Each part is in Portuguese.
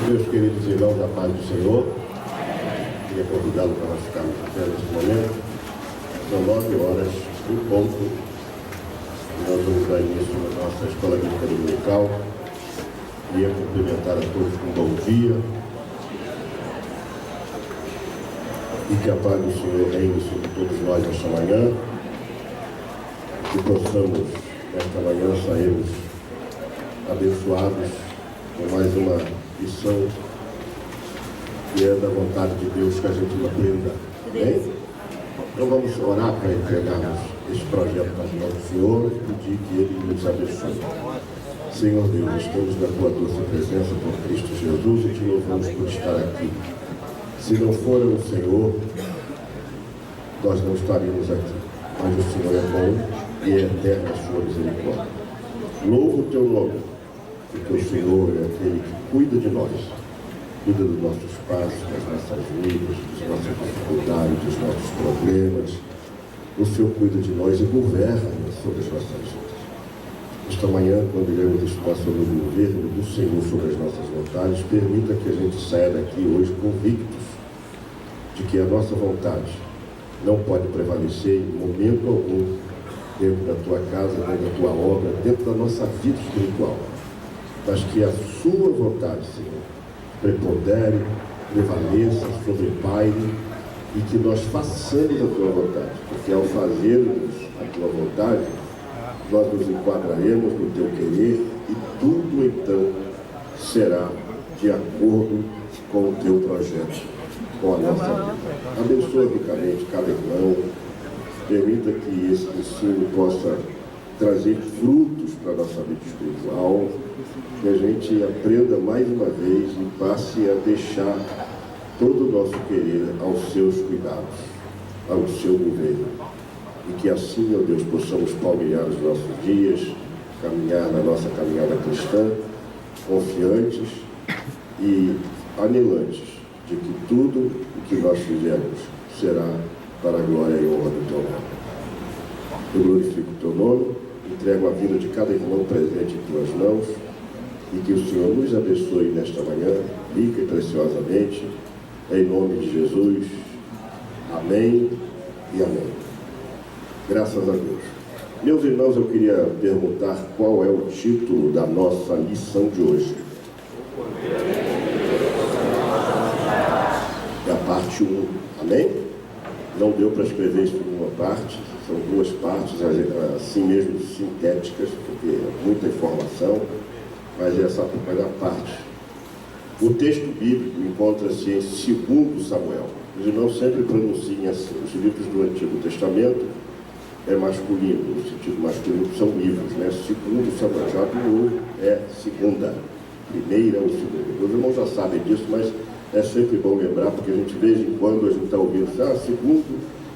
Meus queridos irmãos, da paz do Senhor, queria convidá-los para nós ficarmos de pé nesse momento. São 9 horas em ponto. Nós vamos dar início à nossa escola bíblica dominical. Queria cumprimentar a todos com um bom dia. E que a paz do Senhor reine sobre todos nós nesta manhã. Que possamos, nesta manhã, sairmos abençoados com mais uma lição que é da vontade de Deus que a gente aprenda. Bem? Então vamos orar para entregarmos este projeto nas mãos do Senhor e pedir que Ele nos abençoe. Senhor Deus, estamos na Tua doce presença por Cristo Jesus e Te louvamos por estar aqui. Se não for o Senhor, nós não estaríamos aqui. Mas o Senhor é bom e é eterna a Sua misericórdia. Louvo o Teu nome, porque o Senhor é aquele que cuida de nós, cuida dos nossos passos, das nossas vidas, das nossas dificuldades, dos nossos problemas. O Senhor cuida de nós e governa sobre as nossas vidas. Esta manhã, quando iremos estudar sobre o governo do Senhor sobre as nossas vontades, permita que a gente saia daqui hoje convictos de que a nossa vontade não pode prevalecer em momento algum dentro da Tua casa, dentro da Tua obra, dentro da nossa vida espiritual. Mas que a Sua vontade, Senhor, prepondere, prevaleça, sobrepaire e que nós façamos a Tua vontade, porque ao fazermos a Tua vontade, nós nos enquadraremos no Teu querer e tudo então será de acordo com o Teu projeto, com a nossa vida. Abençoa ricamente cada irmão, permita que esse ensino possa trazer frutos para a nossa vida espiritual, que a gente aprenda mais uma vez e passe a deixar todo o nosso querer aos Seus cuidados, ao Seu governo. E que assim, ó Deus, possamos palmear os nossos dias, caminhar na nossa caminhada cristã, confiantes e anhelantes de que tudo o que nós fizermos será para a glória e honra do Teu nome. Eu glorifico o Teu nome, entrego a vida de cada irmão presente em Tuas mãos e que o Senhor nos abençoe nesta manhã, rica e preciosamente, em nome de Jesus. Amém e amém. Graças a Deus. Meus irmãos, eu queria perguntar qual é o título da nossa lição de hoje. É a parte 1. Amém? Não deu para escrever isso em uma parte, são 2 partes, assim mesmo sintéticas, porque é muita informação, mas essa primeira parte. O texto bíblico encontra-se em 2 Samuel. Os irmãos sempre pronunciam assim. Os livros do Antigo Testamento é masculino, no sentido masculino são livros, né? 2 Samuel, já do Novo é segunda, primeira ou segunda. Os irmãos já sabem disso, mas é sempre bom lembrar, porque a gente, de vez em quando, a gente está ouvindo,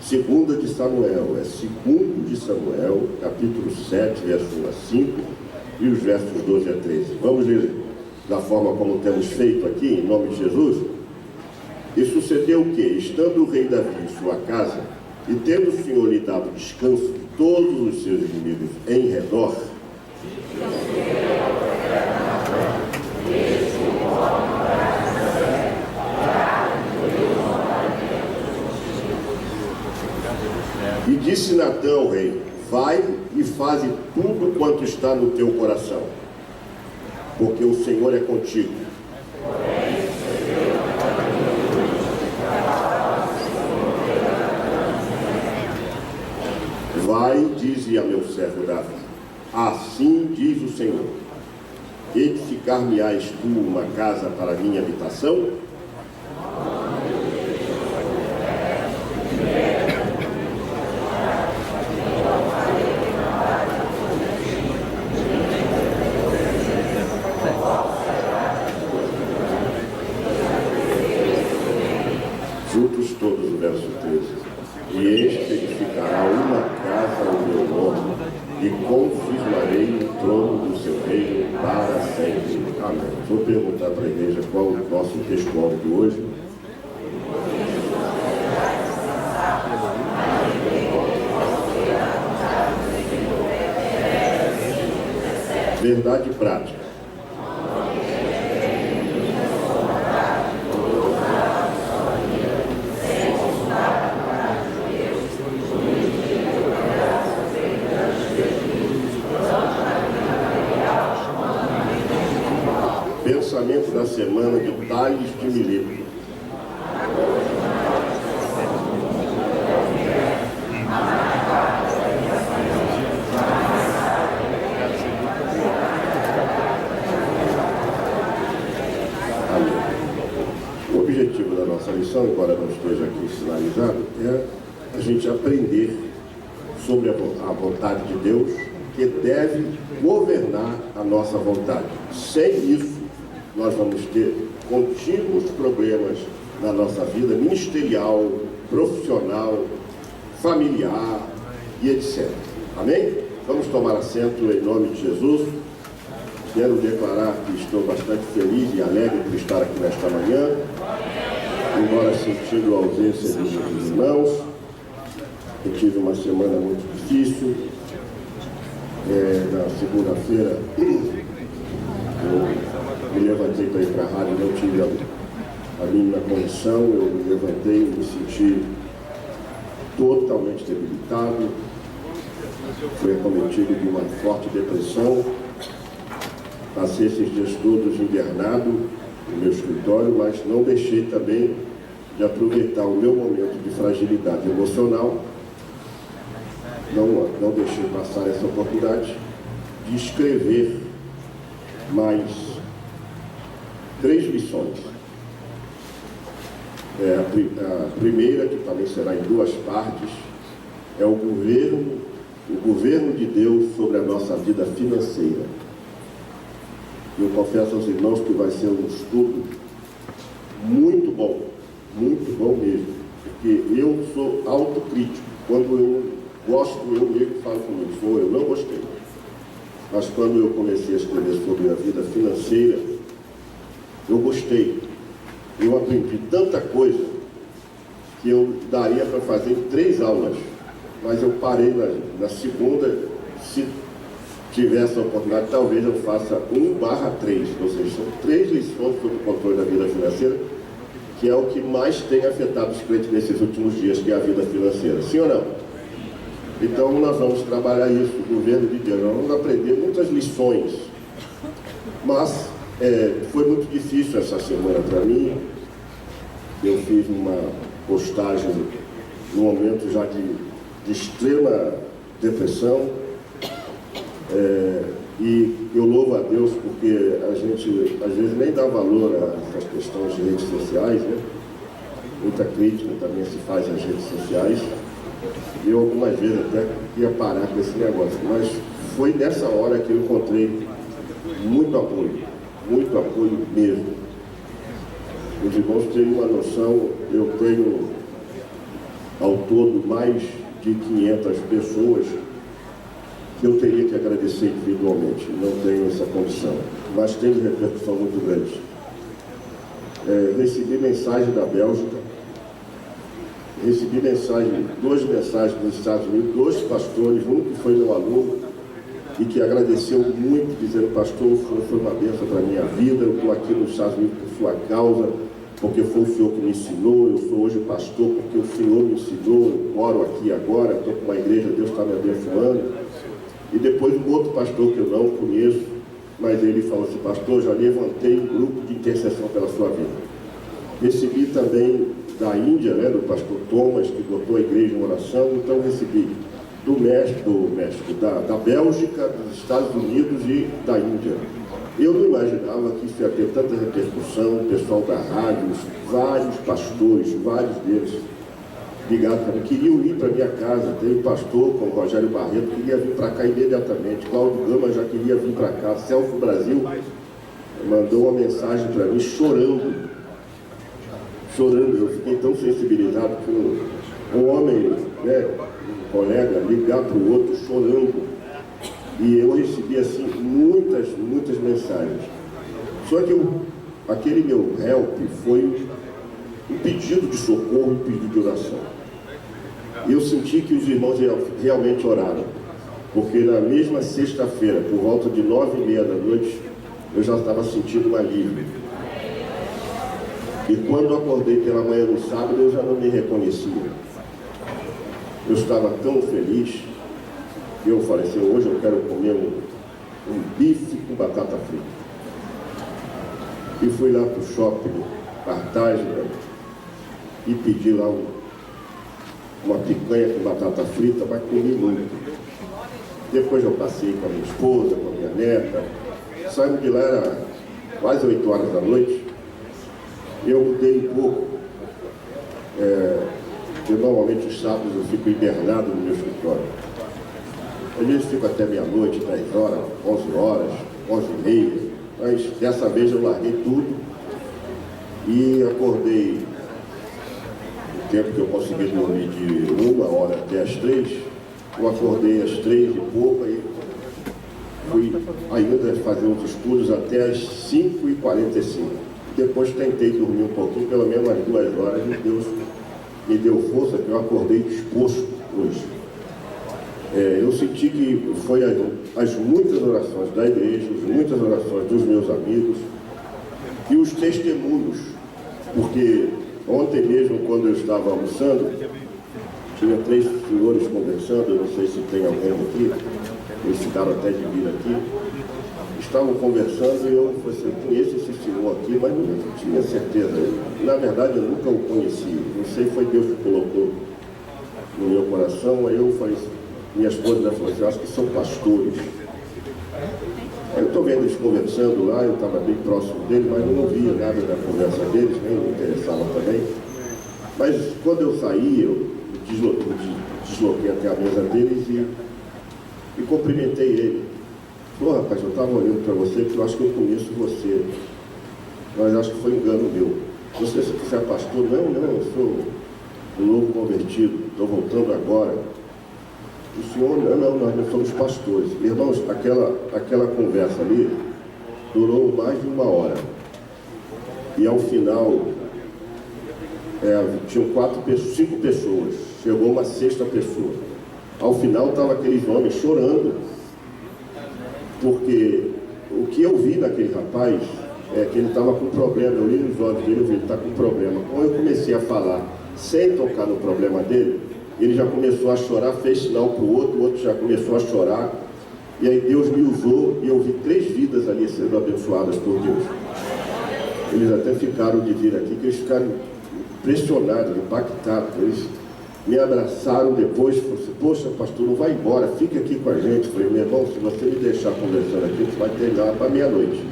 segunda de Samuel, é 2 de Samuel, capítulo 7, verso 1 a 5, e os versos 12 a 13. Vamos ler da forma como temos feito aqui, em nome de Jesus. E sucedeu que, estando o rei Davi em sua casa, e tendo o Senhor lhe dado descanso de todos os seus inimigos em redor, e disse Natã ao rei: vai e faze tudo quanto está no teu coração, porque o Senhor é contigo. Vai, dize a meu servo Davi, assim diz o Senhor: edificar-me-ás tu uma casa para minha habitação? Juntos todos, o verso 13. E este edificará uma casa ao meu nome, e confirmarei o trono do seu reino para sempre. Amém. Vou perguntar para a igreja qual o nosso texto de hoje. Verdade prática. semana de Tales de Mileto. O objetivo da nossa lição, embora não esteja aqui sinalizado, é a gente aprender sobre a vontade de Deus, que deve governar a nossa vontade. Sem isso, nós vamos ter contínuos problemas na nossa vida ministerial, profissional, familiar e etc. Amém? Vamos tomar assento em nome de Jesus. Quero declarar que estou bastante feliz e alegre por estar aqui nesta manhã, embora sentindo a ausência dos meus irmãos. Eu tive uma semana muito difícil. Na segunda-feira, eu me levantei para ir para a rádio, não tive a mínima condição. Eu me levantei e me senti totalmente debilitado. Fui acometido de uma forte depressão. Passei esses dias todos internado no meu escritório, mas não deixei também de aproveitar o meu momento de fragilidade emocional. Não deixei passar essa oportunidade de escrever mais 3 lições. A primeira, que também será em 2 partes, é o governo de Deus sobre a nossa vida financeira. Eu confesso aos irmãos que vai ser um estudo muito bom mesmo, porque eu sou autocrítico. Quando eu gosto, eu mesmo falo comigo, eu não gostei. Mas quando eu comecei a escrever sobre a vida financeira, eu gostei. Eu aprendi tanta coisa que eu daria para fazer em 3 aulas, mas eu parei na segunda. Se tiver essa oportunidade, talvez eu faça 1/3, ou seja, são 3 lições sobre o controle da vida financeira, que é o que mais tem afetado os crentes nesses últimos dias, que é a vida financeira. Sim ou não? Então nós vamos trabalhar isso, o governo de Deus. Nós vamos aprender muitas lições, mas foi muito difícil essa semana para mim. Eu fiz uma postagem num momento já de extrema depressão, e eu louvo a Deus porque a gente às vezes nem dá valor a essas questões de redes sociais, né? Muita crítica também se faz nas redes sociais. Eu algumas vezes até ia parar com esse negócio, mas foi nessa hora que eu encontrei muito apoio mesmo. Os irmãos têm uma noção, eu tenho ao todo mais de 500 pessoas que eu teria que agradecer individualmente, não tenho essa condição, mas tem repercussão muito grande. Recebi mensagem da Bélgica, recebi 2 mensagens dos Estados Unidos, 2 pastores, um que foi meu aluno e que agradeceu muito, dizendo: pastor, o senhor foi uma bênção para a minha vida, eu estou aqui nos Estados Unidos por sua causa, porque foi o senhor que me ensinou, eu sou hoje pastor porque o senhor me ensinou, eu moro aqui agora, estou com uma igreja, Deus está me abençoando. E depois um outro pastor que eu não conheço, mas ele falou assim: pastor, já levantei um grupo de intercessão pela sua vida. Recebi também da Índia, né, do pastor Thomas, que botou a igreja em oração. Então recebi do México, da Bélgica, dos Estados Unidos e da Índia. Eu não imaginava que isso ia ter tanta repercussão. O pessoal da rádio, vários pastores, vários deles ligados para mim, queriam ir para minha casa. Tem um pastor como Rogério Barreto, que queria vir para cá imediatamente. Cláudio Gama já queria vir para cá. Celso Brasil mandou uma mensagem para mim chorando. Eu fiquei tão sensibilizado que um homem, né, um colega, ligar para o outro chorando. E eu recebi assim muitas mensagens. Só que aquele meu help foi um pedido de socorro, um pedido de oração. E eu senti que os irmãos realmente oraram, porque na mesma sexta-feira, por volta de 9h30, eu já estava sentindo um alívio. E quando acordei pela manhã no sábado, eu já não me reconhecia. Eu estava tão feliz que eu falei assim: hoje eu quero comer um bife com batata frita. e fui lá para o shopping Cartagena, né? E pedi lá uma picanha com batata frita, mas comi muito. Depois eu passei com a minha esposa, com a minha neta, saímos de lá, era quase 8 horas da noite, e eu mudei um pouco. Eu normalmente os sábados eu fico internado no meu escritório. Às vezes fico até meia-noite, 10 horas, 11 horas, 11h30, mas dessa vez eu larguei tudo e acordei o tempo que eu consegui dormir de 1 hora até as 3, eu acordei às 3 e pouco, aí fui ainda fazer uns estudos até as 5h45. Depois tentei dormir um pouquinho, pelo menos umas 2 horas, e Deus me deu força, que eu acordei disposto hoje. Eu senti que foi as muitas orações da igreja, as muitas orações dos meus amigos e os testemunhos, porque ontem mesmo, quando eu estava almoçando, tinha 3 senhores conversando, eu não sei se tem alguém aqui, eles ficaram até de vir aqui, estavam conversando e eu falei assim, conheço esse senhor aqui, mas não tinha certeza. Na verdade, eu nunca o conheci, não sei, foi Deus que colocou no meu coração. Aí eu falei, minha esposa falou assim, acho que são pastores. Aí eu estou vendo eles conversando lá, eu estava bem próximo deles, mas não via nada da conversa deles, nem me interessava também. Mas quando eu saí, eu desloquei até a mesa deles e cumprimentei ele. Falou, rapaz, eu estava olhando para você porque eu acho que eu conheço você, mas acho que foi engano meu. Você é pastor? Não, eu sou um novo convertido, estou voltando agora. O senhor, não, nós não somos pastores. Irmãos, aquela conversa ali durou mais de 1 hora. E ao final, tinham 5 pessoas, chegou uma 6ª pessoa. Ao final estavam aqueles homens chorando, porque o que eu vi naquele rapaz é que ele estava com problema. Eu li nos olhos dele, eu vi, ele está com problema. Quando eu comecei a falar sem tocar no problema dele, ele já começou a chorar, fez sinal para o outro já começou a chorar, e aí Deus me usou, e eu vi 3 vidas ali sendo abençoadas por Deus. Eles até ficaram de vir aqui, que eles ficaram impressionados, impactados. Eles me abraçaram depois, falaram assim, poxa, pastor, não vai embora, fica aqui com a gente. Eu falei, meu irmão, se você me deixar conversando aqui, você vai terminar para meia-noite.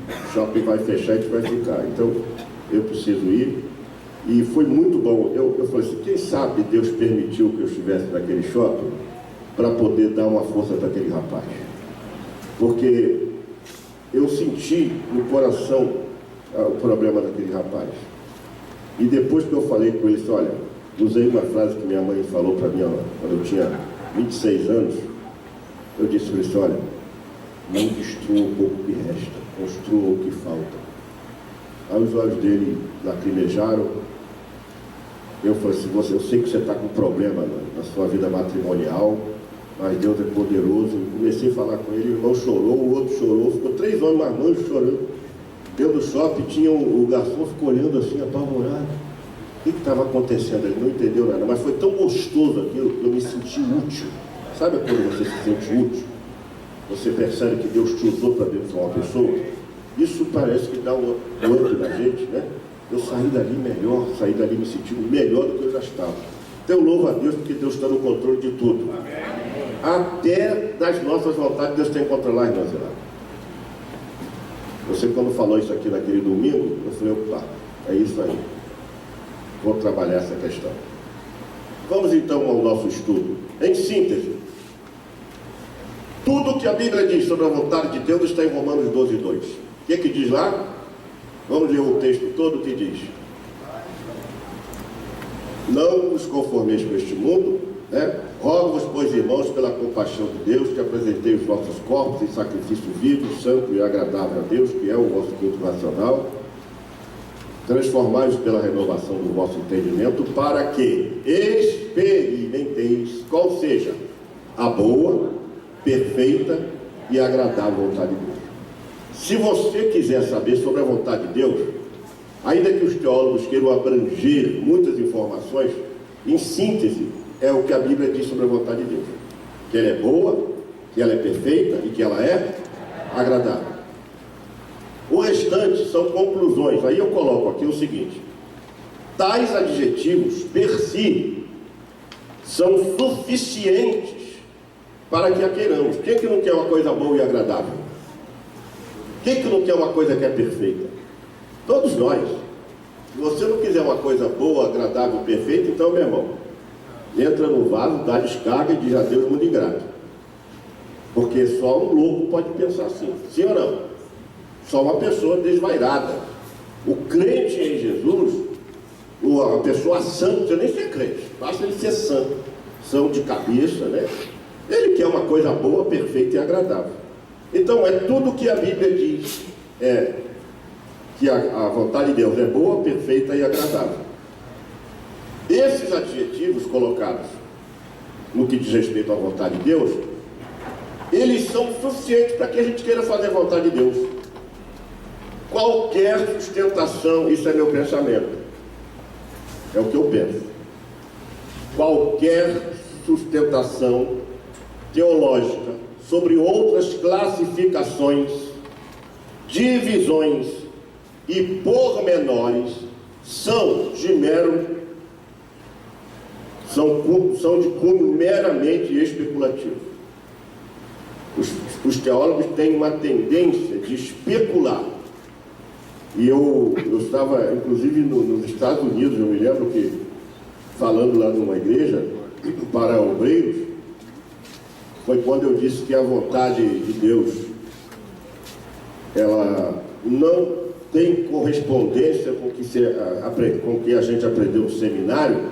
O shopping vai fechar e a gente vai ficar. Então, eu preciso ir. E foi muito bom. Eu falei assim, quem sabe Deus permitiu que eu estivesse naquele shopping para poder dar uma força para aquele rapaz. Porque eu senti no coração o problema daquele rapaz. E depois que eu falei com ele, olha, usei uma frase que minha mãe falou para mim, quando eu tinha 26 anos, eu disse para ele, olha, não destrua o pouco que resta, construa o que falta. Aí os olhos dele lacrimejaram. Eu falei assim, eu sei que você está com problema na sua vida matrimonial, mas Deus é poderoso. Eu comecei a falar com ele, o irmão chorou, o outro chorou, ficou 3 homens marmanjos chorando. Dentro do shopping tinha o garçom, ficou olhando assim, apavorado. O que estava acontecendo? Ele não entendeu nada, mas foi tão gostoso aquilo que eu me senti útil. Sabe quando você se sente útil? Você percebe que Deus te usou para abençoar uma pessoa? Isso parece que dá um up na gente, né? Eu saí dali melhor, saí dali me sentindo melhor do que eu já estava. Então eu louvo a Deus porque Deus está no controle de tudo. Até das nossas vontades Deus tem que controlar, irmãos. Você quando falou isso aqui naquele domingo, eu falei, opa, é isso aí. Vou trabalhar essa questão. Vamos então ao nosso estudo. Em síntese, tudo que a Bíblia diz sobre a vontade de Deus está em Romanos 12:2. O que diz lá? Vamos ler o texto todo que diz. Não vos conformeis com este mundo, né? Rogo-vos, pois, irmãos, pela compaixão de Deus, que apresentei os vossos corpos em sacrifício vivo, santo e agradável a Deus, que é o vosso culto racional. Transformai-vos pela renovação do vosso entendimento, para que experimenteis qual seja a boa, perfeita e agradável vontade de Deus. Se você quiser saber sobre a vontade de Deus, ainda que os teólogos queiram abranger muitas informações, em síntese, é o que a Bíblia diz sobre a vontade de Deus. Que ela é boa, que ela é perfeita e que ela é agradável. O restante são conclusões. Aí eu coloco aqui o seguinte: tais adjetivos, per si, são suficientes para que a queiramos. Quem que não quer uma coisa boa e agradável? Quem que não quer uma coisa que é perfeita? Todos nós. Se você não quiser uma coisa boa, agradável, perfeita, então, meu irmão, entra no vaso, dá descarga e diz adeus, mundo ingrato. Porque só um louco pode pensar assim. Sim ou não? Só uma pessoa desvairada. O crente em Jesus, a pessoa santa, não precisa nem ser crente, basta ele ser santo, são de cabeça, né? Ele quer uma coisa boa, perfeita e agradável. Então, é tudo que a Bíblia diz, que a vontade de Deus é boa, perfeita e agradável. Esses adjetivos colocados no que diz respeito à vontade de Deus, eles são suficientes para que a gente queira fazer a vontade de Deus. Qualquer sustentação, isso é meu pensamento, é o que eu penso. Qualquer sustentação teológica sobre outras classificações, divisões e pormenores são de cunho meramente especulativo. Os teólogos têm uma tendência de especular. E eu estava, inclusive, nos Estados Unidos, eu me lembro que, falando lá numa igreja, para obreiros, foi quando eu disse que a vontade de Deus, ela não tem correspondência com o que a gente aprendeu no seminário,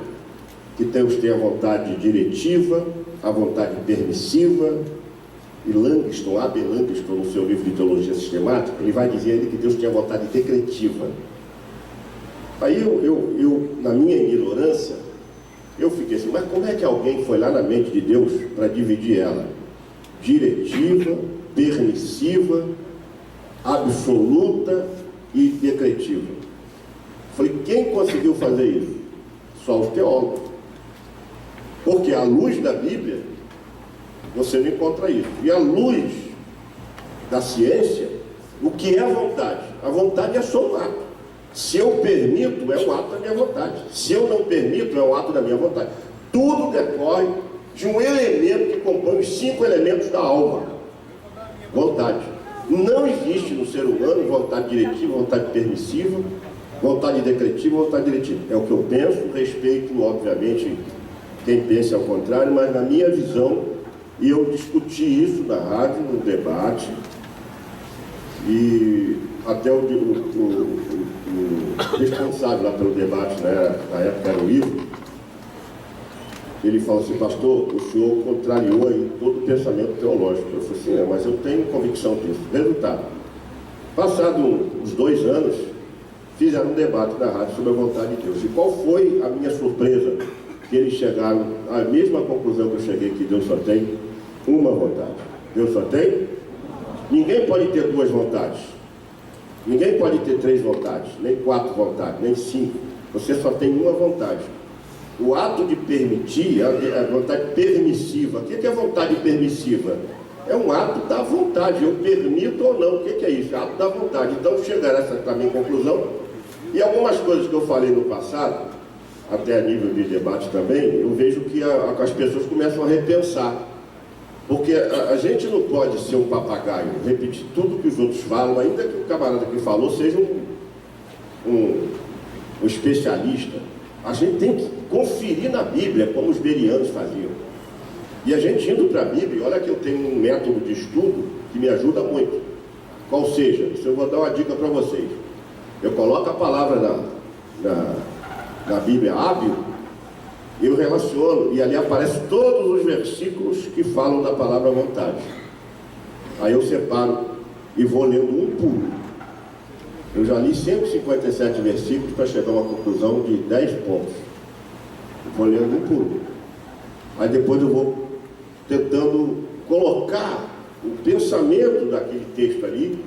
que Deus tem a vontade diretiva, a vontade permissiva. E Langston, A.B. Langston, no seu livro de Teologia Sistemática, ele vai dizer que Deus tinha vontade decretiva. Aí eu, na minha ignorância, eu fiquei assim, mas como é que alguém foi lá na mente de Deus para dividir ela? Diretiva, permissiva, absoluta e decretiva. Falei, quem conseguiu fazer isso? Só os teólogos. Porque à luz da Bíblia, você não encontra isso. E à luz da ciência, o que é a vontade? A vontade é só um ato. Se eu permito, é um ato da minha vontade. Se eu não permito, é um ato da minha vontade. Tudo decorre de um elemento que compõe os 5 elementos da alma. Vontade. Não existe no ser humano vontade diretiva, vontade permissiva, vontade decretiva, vontade diretiva. É o que eu penso, respeito, obviamente, quem pensa ao contrário, mas na minha visão, e eu discuti isso na rádio, no debate, e até o responsável lá pelo debate, né, na época era o Ivo, ele falou assim, pastor, o senhor contrariou aí todo o pensamento teológico. Eu falei assim, mas eu tenho convicção disso. Resultado, passado uns 2 anos, fizeram um debate na rádio sobre a vontade de Deus. E qual foi a minha surpresa? Que eles chegaram à mesma conclusão que eu cheguei, que Deus só tem uma vontade. Deus só tem? Ninguém pode ter 2 vontades. Ninguém pode ter 3 vontades, nem 4 vontades, nem 5. Você só tem uma vontade. O ato de permitir, a vontade permissiva. O que é vontade permissiva? É um ato da vontade. Eu permito ou não. O que é isso? É ato da vontade. Então, chegar a essa também conclusão. E algumas coisas que eu falei no passado, até a nível de debate também, eu vejo que as pessoas começam a repensar. Porque a gente não pode ser um papagaio, repetir tudo que os outros falam, ainda que o camarada que falou seja um especialista. A gente tem que conferir na Bíblia, como os bereanos faziam. E a gente indo para a Bíblia, olha que eu tenho um método de estudo que me ajuda muito. Qual seja, isso eu vou dar uma dica para vocês. Eu coloco a palavra na Bíblia hábil, eu relaciono, e ali aparecem todos os versículos que falam da palavra vontade. Aí eu separo e vou lendo um por um. Eu já li 157 versículos para chegar a uma conclusão de 10 pontos. Eu vou lendo um por um. Aí depois eu vou tentando colocar o pensamento daquele texto ali,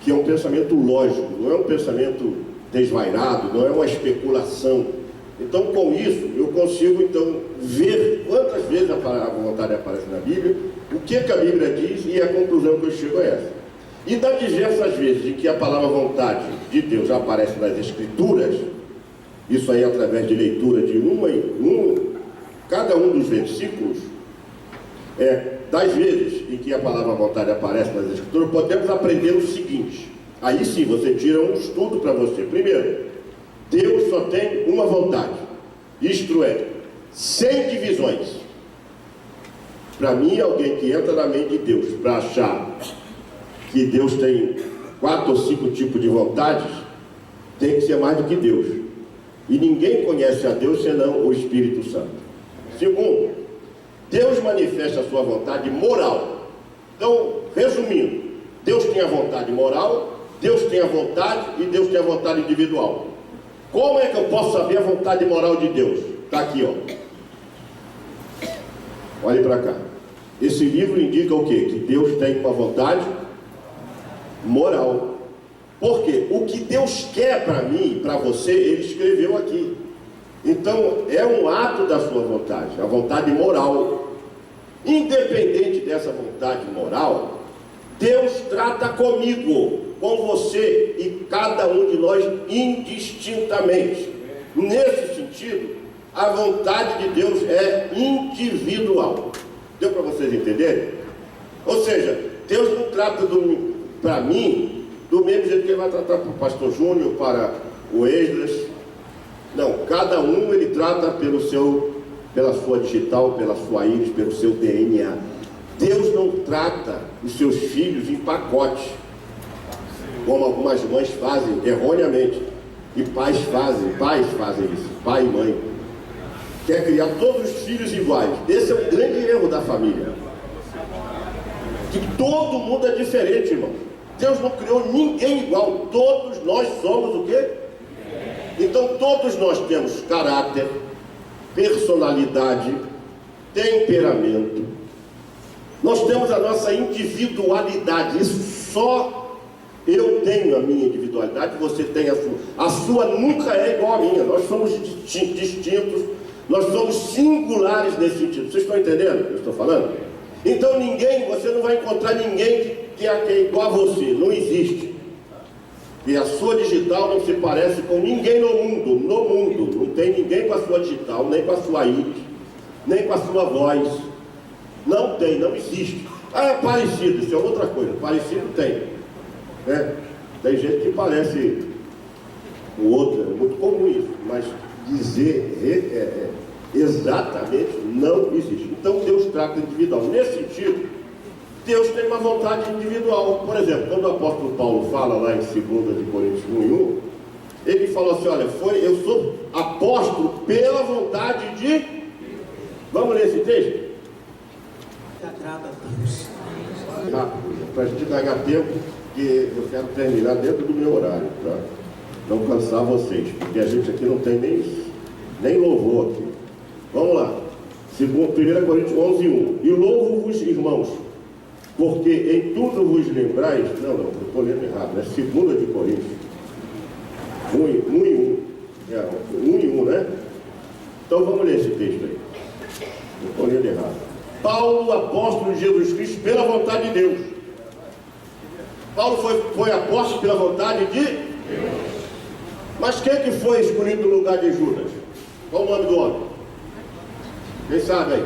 que é um pensamento lógico, não é um pensamento desvairado, não é uma especulação. Então, com isso, eu consigo, então, ver quantas vezes a vontade aparece na Bíblia, o que a Bíblia diz, e a conclusão que eu chego é essa. E das diversas vezes em que a palavra vontade de Deus aparece nas Escrituras, isso aí através de leitura de cada um dos versículos, das vezes em que a palavra vontade aparece nas Escrituras, podemos aprender o seguinte. Aí sim, você tira um estudo para você. Primeiro, Deus só tem uma vontade, isto é, sem divisões. Para mim, alguém que entra na mente de Deus para achar que Deus tem 4 ou 5 tipos de vontades, tem que ser mais do que Deus. E ninguém conhece a Deus senão o Espírito Santo. Segundo, Deus manifesta a sua vontade moral. Então, resumindo, Deus tem a vontade moral, Deus tem a vontade e Deus tem a vontade individual. Como é que eu posso saber a vontade moral de Deus? Está aqui, ó. Olhe para cá. Esse livro indica o quê? Que Deus tem uma vontade moral. Por quê? O que Deus quer para mim, para você, Ele escreveu aqui. Então, é um ato da sua vontade, a vontade moral. Independente dessa vontade moral, Deus trata comigo, com você e cada um de nós indistintamente. Nesse sentido, a vontade de Deus é individual. Deu para vocês entenderem? Ou seja, Deus não trata para mim do mesmo jeito que Ele vai tratar para o pastor Júnior, para o Esdras. Não, cada um Ele trata pela sua digital, pela sua íris, pelo seu DNA. Deus não trata os seus filhos em pacote, como algumas mães fazem erroneamente, e pais fazem isso, pai e mãe. Quer criar todos os filhos iguais. Esse é um grande erro da família. Que todo mundo é diferente, irmão. Deus não criou ninguém igual. Todos nós somos o quê? Então todos nós temos caráter, personalidade, temperamento. Nós temos a nossa individualidade. Isso só eu tenho a minha individualidade, você tem a sua. A sua nunca é igual à minha. Nós somos distintos, nós somos singulares nesse sentido. Vocês estão entendendo o que eu estou falando? Então você não vai encontrar ninguém que é igual a você. Não existe. E a sua digital não se parece com ninguém no mundo. No mundo. Não tem ninguém com a sua digital, nem com a sua íris, nem com a sua voz. Não tem, não existe. Ah, é parecido, isso é outra coisa. Parecido tem. Tem gente que parece o outro, é muito comum isso, mas dizer exatamente não existe. Então Deus trata individual. Nesse sentido, Deus tem uma vontade individual. Por exemplo, quando o apóstolo Paulo fala lá em 2 de Coríntios 1:1, ele falou assim, olha, eu sou apóstolo pela vontade de... Vamos ler esse texto? Agrada a Deus. Rápido, para a gente ganhar tempo, que eu quero terminar dentro do meu horário, tá? Não cansar vocês, porque a gente aqui não tem nem louvor aqui. Vamos lá. 1 Coríntios 11:1. E louvo-vos, irmãos, porque em tudo vos lembrais... Não, eu estou lendo errado, é 2 de Coríntios 1:1. 1:1, né? Então vamos ler esse texto aí. Eu estou lendo errado. Paulo, apóstolo de Jesus Cristo, pela vontade de Deus. Paulo foi apóstolo pela vontade de Deus. Mas quem que foi escolhido no lugar de Judas? Qual o nome do homem? Quem sabe aí?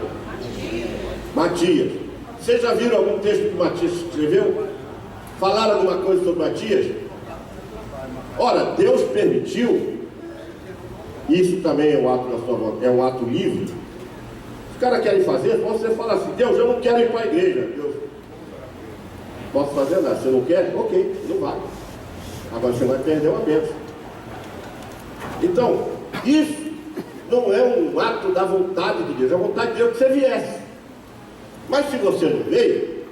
Matias. Vocês já viram algum texto que Matias escreveu? Falaram alguma coisa sobre Matias? Ora, Deus permitiu. Isso também é um ato da sua vontade, é um ato livre. Os caras querem fazer, você fala assim, Deus, eu não quero ir para a igreja. Deus, posso fazer nada. Você não quer? Ok, não vai. Agora você vai perder uma bênção. Então, isso não é um ato da vontade de Deus. É a vontade de Deus que você viesse. Mas se você não veio,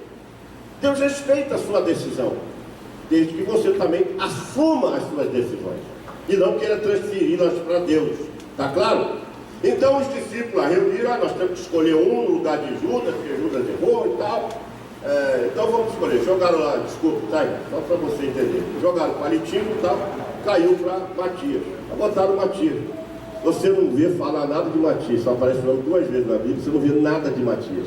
Deus respeita a sua decisão, desde que você também assuma as suas decisões e não queira transferi-las para Deus. Está claro? Então os discípulos reuniram, nós temos que escolher um no lugar de Judas, porque Judas errou e tal. Então vamos escolher. Jogaram lá, desculpa, tá aí, só para você entender. Jogaram palitinho e tal, caiu para Matias. Botaram Matias. Você não vê falar nada de Matias, só aparece o nome 2 vezes na Bíblia, você não vê nada de Matias.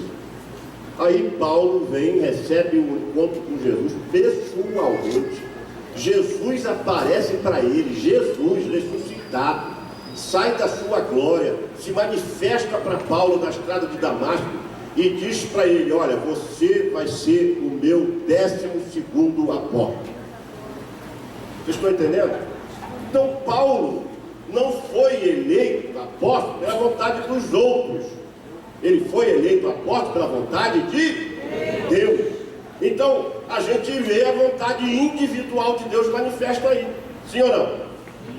Aí Paulo vem, recebe um encontro com Jesus pessoalmente. Jesus aparece para ele, Jesus ressuscitado, sai da sua glória, se manifesta para Paulo na estrada de Damasco e diz para ele: olha, você vai ser o meu 12º apóstolo. Vocês estão entendendo? Então Paulo não foi eleito apóstolo pela vontade dos outros, ele foi eleito apóstolo pela vontade de Deus. Então a gente vê a vontade individual de Deus manifesta aí, sim ou não?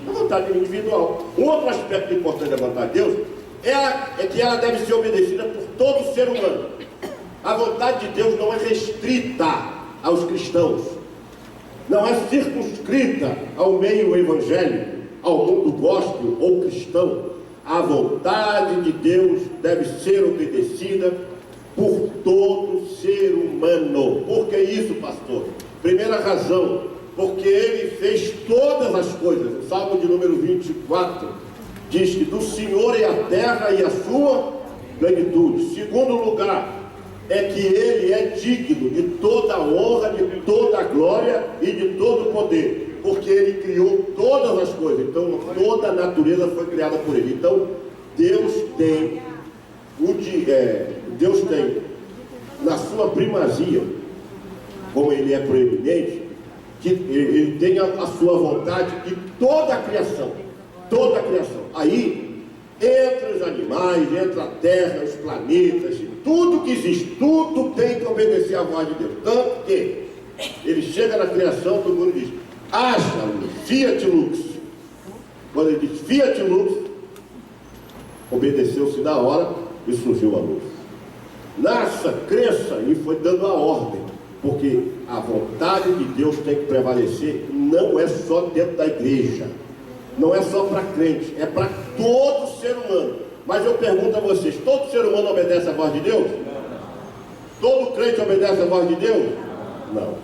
A vontade individual. Um outro aspecto importante da vontade de Deus é que ela deve ser obedecida por todo ser humano. A vontade de Deus não é restrita aos cristãos, não é circunscrita ao meio evangélico, ao mundo gospel ou cristão. A vontade de Deus deve ser obedecida por todo ser humano. Por que isso, pastor? Primeira razão, porque ele fez todas as coisas. O Salmo de número 24 diz que do Senhor é a terra e a sua plenitude. Segundo lugar, é que ele é digno de toda a honra, de toda a glória e de todo o poder, porque ele criou todas as coisas. Então toda a natureza foi criada por ele. Então Deus tem na sua primazia, como ele é proeminente, que ele tem a sua vontade de toda a criação, toda a criação. Aí entra os animais, entra a terra, os planetas, tudo que existe, tudo tem que obedecer à voz de Deus. Tanto que ele chega na criação, todo mundo diz: haja luz, fiat lux. Quando ele diz fiat lux, obedeceu-se na hora e surgiu a luz. Nasça, cresça, e foi dando a ordem, porque a vontade de Deus tem que prevalecer. Não é só dentro da igreja, não é só para crente, é para todo ser humano. Mas eu pergunto a vocês: todo ser humano obedece à voz de Deus? Todo crente obedece à voz de Deus? Não.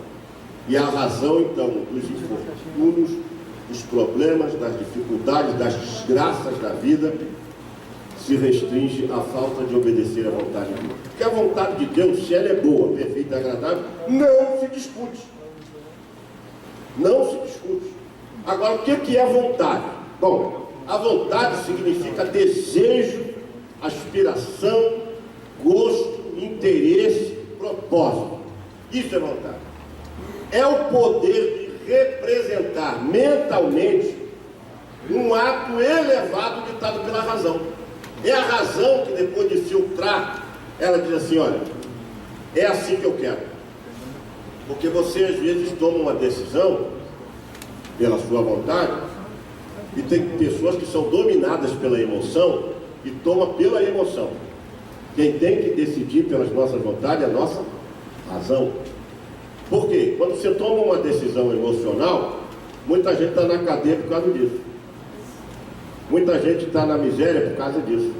E a razão então dos infortúnios, dos problemas, das dificuldades, das desgraças da vida se restringe à falta de obedecer à vontade de Deus. Porque a vontade de Deus, se ela é boa, perfeita e agradável, não se discute. Não se discute. Agora, o que é vontade? Bom, a vontade significa desejo, aspiração, gosto, interesse, propósito. Isso é vontade. É o poder de representar mentalmente um ato elevado ditado pela razão. É a razão que, depois de filtrar, ela diz assim: olha, é assim que eu quero. Porque você às vezes toma uma decisão pela sua vontade, e tem pessoas que são dominadas pela emoção e tomam pela emoção. Quem tem que decidir pelas nossas vontades é a nossa razão. Por quê? Quando você toma uma decisão emocional, muita gente está na cadeia por causa disso. Muita gente está na miséria por causa disso.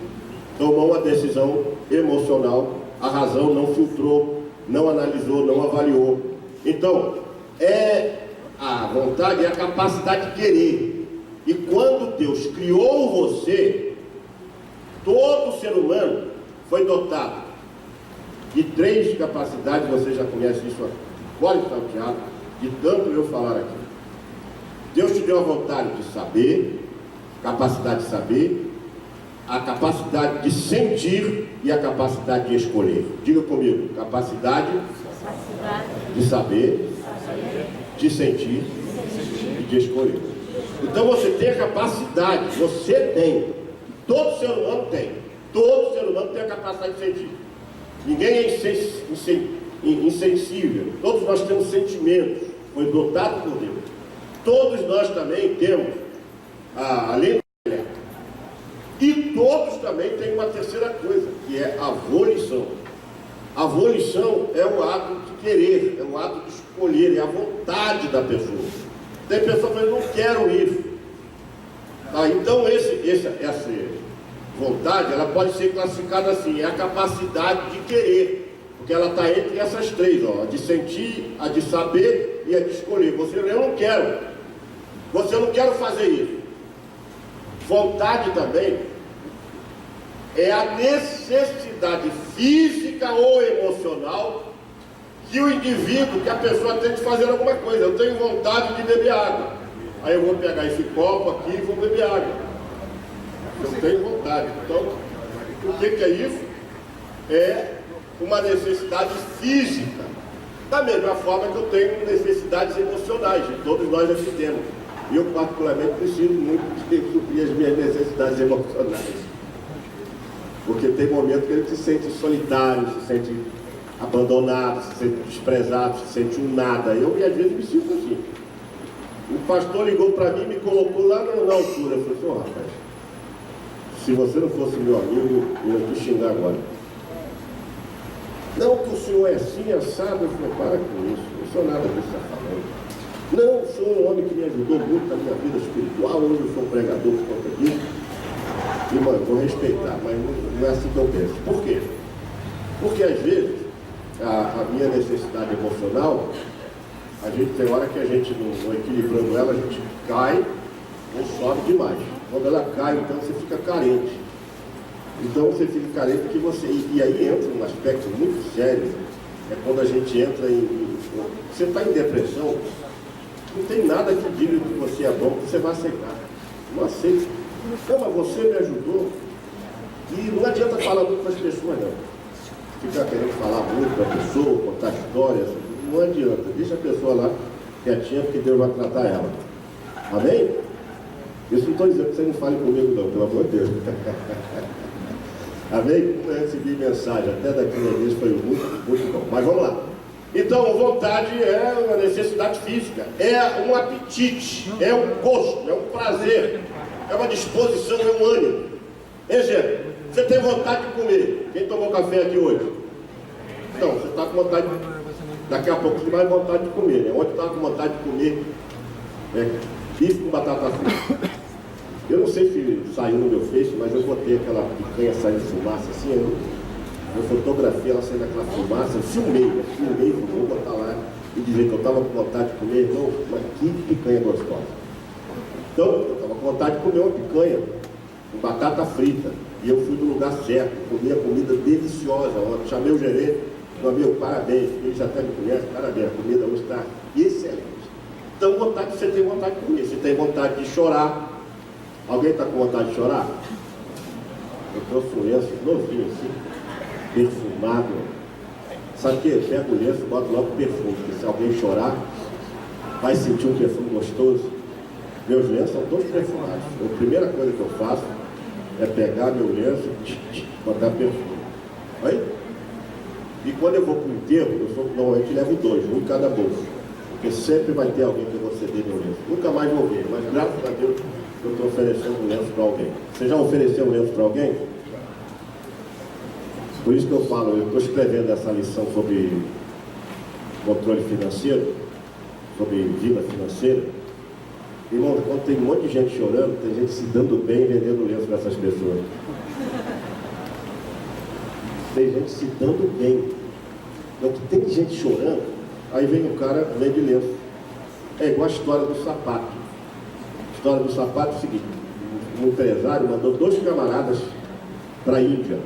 Tomou uma decisão emocional, a razão não filtrou, não analisou, não avaliou. Então, a vontade é a capacidade de querer. E quando Deus criou você, todo ser humano foi dotado de 3 capacidades. Você já conhece isso, pode estar teatro, de tanto eu falar aqui. Deus te deu a vontade de saber, capacidade de saber, a capacidade de sentir e a capacidade de escolher. Diga comigo: capacidade de saber, de sentir e de escolher. Então você tem a capacidade, você tem, todo ser humano tem, todo ser humano tem a capacidade de sentir. Ninguém é insensível, todos nós temos sentimentos, foi dotado por Deus. Todos nós também temos além do intelecto. E todos também têm uma terceira coisa, que é a volição. A volição é o ato de querer, é o ato de escolher, é a vontade da pessoa. Tem pessoas que não querem isso. Então essa vontade, ela pode ser classificada assim: é a capacidade de querer, porque ela está entre essas 3, a de sentir, a de saber e a de escolher. Eu não quero, eu não quero fazer isso. Vontade também é a necessidade necessidade física ou emocional que o indivíduo, que a pessoa tem de fazer alguma coisa. Eu tenho vontade de beber água. Aí eu vou pegar esse copo aqui e vou beber água. Eu tenho vontade. Então, o que é isso? É uma necessidade física. Da mesma forma que eu tenho necessidades emocionais, e todos nós aqui temos. E eu, particularmente, preciso muito de suprir as minhas necessidades emocionais. Porque tem momentos que ele se sente solitário, se sente abandonado, se sente desprezado, se sente um nada. Eu, às vezes, me sinto assim. O pastor ligou para mim e me colocou lá na altura. Eu falei, rapaz, se você não fosse meu amigo, eu ia te xingar agora. Não, que o senhor é assim, assado. Eu falei, para com isso, não sou nada disso que está falando. Não, o senhor é um homem que me ajudou muito na minha vida espiritual, hoje eu sou um pregador por conta disso. Irmão, eu vou respeitar, mas não é assim que eu penso. Por quê? Porque às vezes, a minha necessidade emocional, a gente tem hora que a gente, não equilibrando ela, a gente cai ou sobe demais. Quando ela cai, então você fica carente. Então você fica carente que você... E aí entra um aspecto muito sério, é quando a gente entra em... Você está em depressão, não tem nada que diga que você é bom, que você vai aceitar. Não aceita. Não, mas você me ajudou. E não adianta falar muito para as pessoas, não. Ficar querendo falar muito para a pessoa, contar histórias, não adianta. Deixa a pessoa lá quietinha, porque Deus vai tratar ela. Amém? Isso não estou dizendo que você não fale comigo, não, pelo amor de Deus. Amém? Eu recebi mensagem, até daquela vez foi muito, muito bom. Mas vamos lá. Então, vontade é uma necessidade física, é um apetite, é um gosto, é um prazer, é uma disposição, é um ânimo. Exemplo, você tem vontade de comer. Quem tomou café aqui hoje? Então, você está com vontade, daqui a pouco você vai vontade de comer, né? Ontem estava com vontade de comer bife com batata frita. Eu não sei se saiu no meu Face, mas eu botei aquela picanha saindo fumaça assim, eu fotografei ela saindo daquela fumaça, eu filmei, vou botar lá e dizer que eu estava com vontade de comer, irmão, mas que picanha gostosa. Então, eu estava com vontade de comer uma picanha com batata frita, e eu fui no lugar certo, comi a comida deliciosa. Eu chamei o gerente, meu amigo, parabéns, ele já até me conhece, parabéns, a comida hoje está excelente. Então, você tem vontade de comer, você tem vontade de chorar. Alguém está com vontade de chorar? Eu trouxe um lenço novinho assim, perfumado. Sabe o que? Pega o lenço e bota logo o perfume, porque se alguém chorar, vai sentir um perfume gostoso. Meus lenços são todos perfumados. A primeira coisa que eu faço é pegar meu lenço e botar perfume. Aí, e quando eu vou para o enterro, eu normalmente levo 2, um em cada bolso. Porque sempre vai ter alguém que eu vou ceder meu lenço. Nunca mais vou ver, mas graças a Deus eu estou oferecendo um lenço para alguém. Você já ofereceu um lenço para alguém? Por isso que eu falo, eu estou escrevendo essa lição sobre controle financeiro, sobre vida financeira. Irmão, quando tem um monte de gente chorando, tem gente se dando bem vendendo lenço para essas pessoas. Tem gente se dando bem. Então, tem gente chorando, aí vem o cara, vende lenço. É igual a história do sapato. A história do sapato é o seguinte: um empresário mandou 2 camaradas para a Índia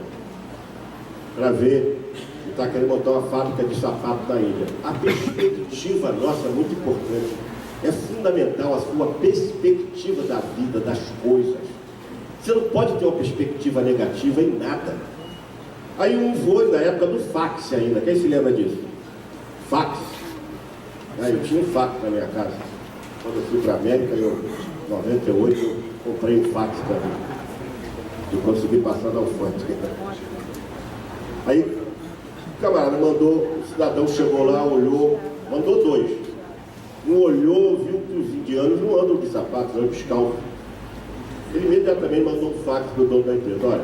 para ver, e está querendo montar uma fábrica de sapato na Índia. A perspectiva nossa é muito importante. É fundamental a sua perspectiva da vida, das coisas. Você não pode ter uma perspectiva negativa em nada. Aí um foi na época do fax ainda. Quem se lembra disso? Fax. Eu tinha um fax na minha casa. Quando eu fui para a América, em 98, eu comprei um fax para mim. Eu consegui passar na alfândega. Aí o camarada mandou, o cidadão chegou lá, olhou, mandou 2. Um olhou, viu que os indianos não andam de sapatos, andam descalços. Ele imediatamente mandou um fax para o dono da empresa: olha,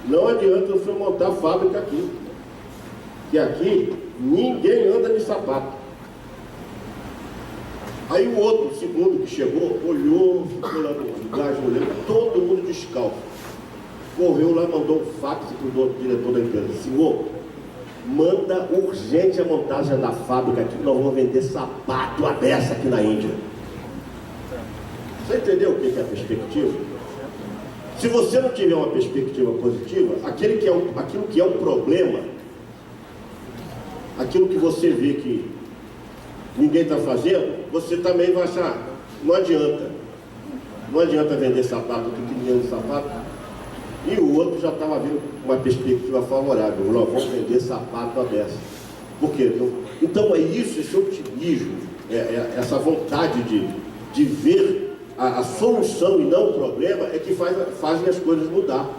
não adianta o senhor montar a fábrica aqui, que aqui ninguém anda de sapato. Aí o outro, o segundo que chegou, olhou, ficou lá no lugar, todo mundo descalço. Correu lá, mandou um fax para o diretor da empresa: senhor, manda urgente a montagem da fábrica aqui, nós vamos vender sapato à beça aqui na Índia. Você entendeu o que é a perspectiva? Se você não tiver uma perspectiva positiva, aquilo que é um problema, aquilo que você vê que ninguém está fazendo, você também vai achar, não adianta. Não adianta vender sapato, tem que vender sapato. E o outro já estava vendo uma perspectiva favorável. Nós vamos vender sapato à beça. Por quê? Então é isso, esse otimismo, essa vontade de ver a solução e não o problema, é que fazem as coisas mudar.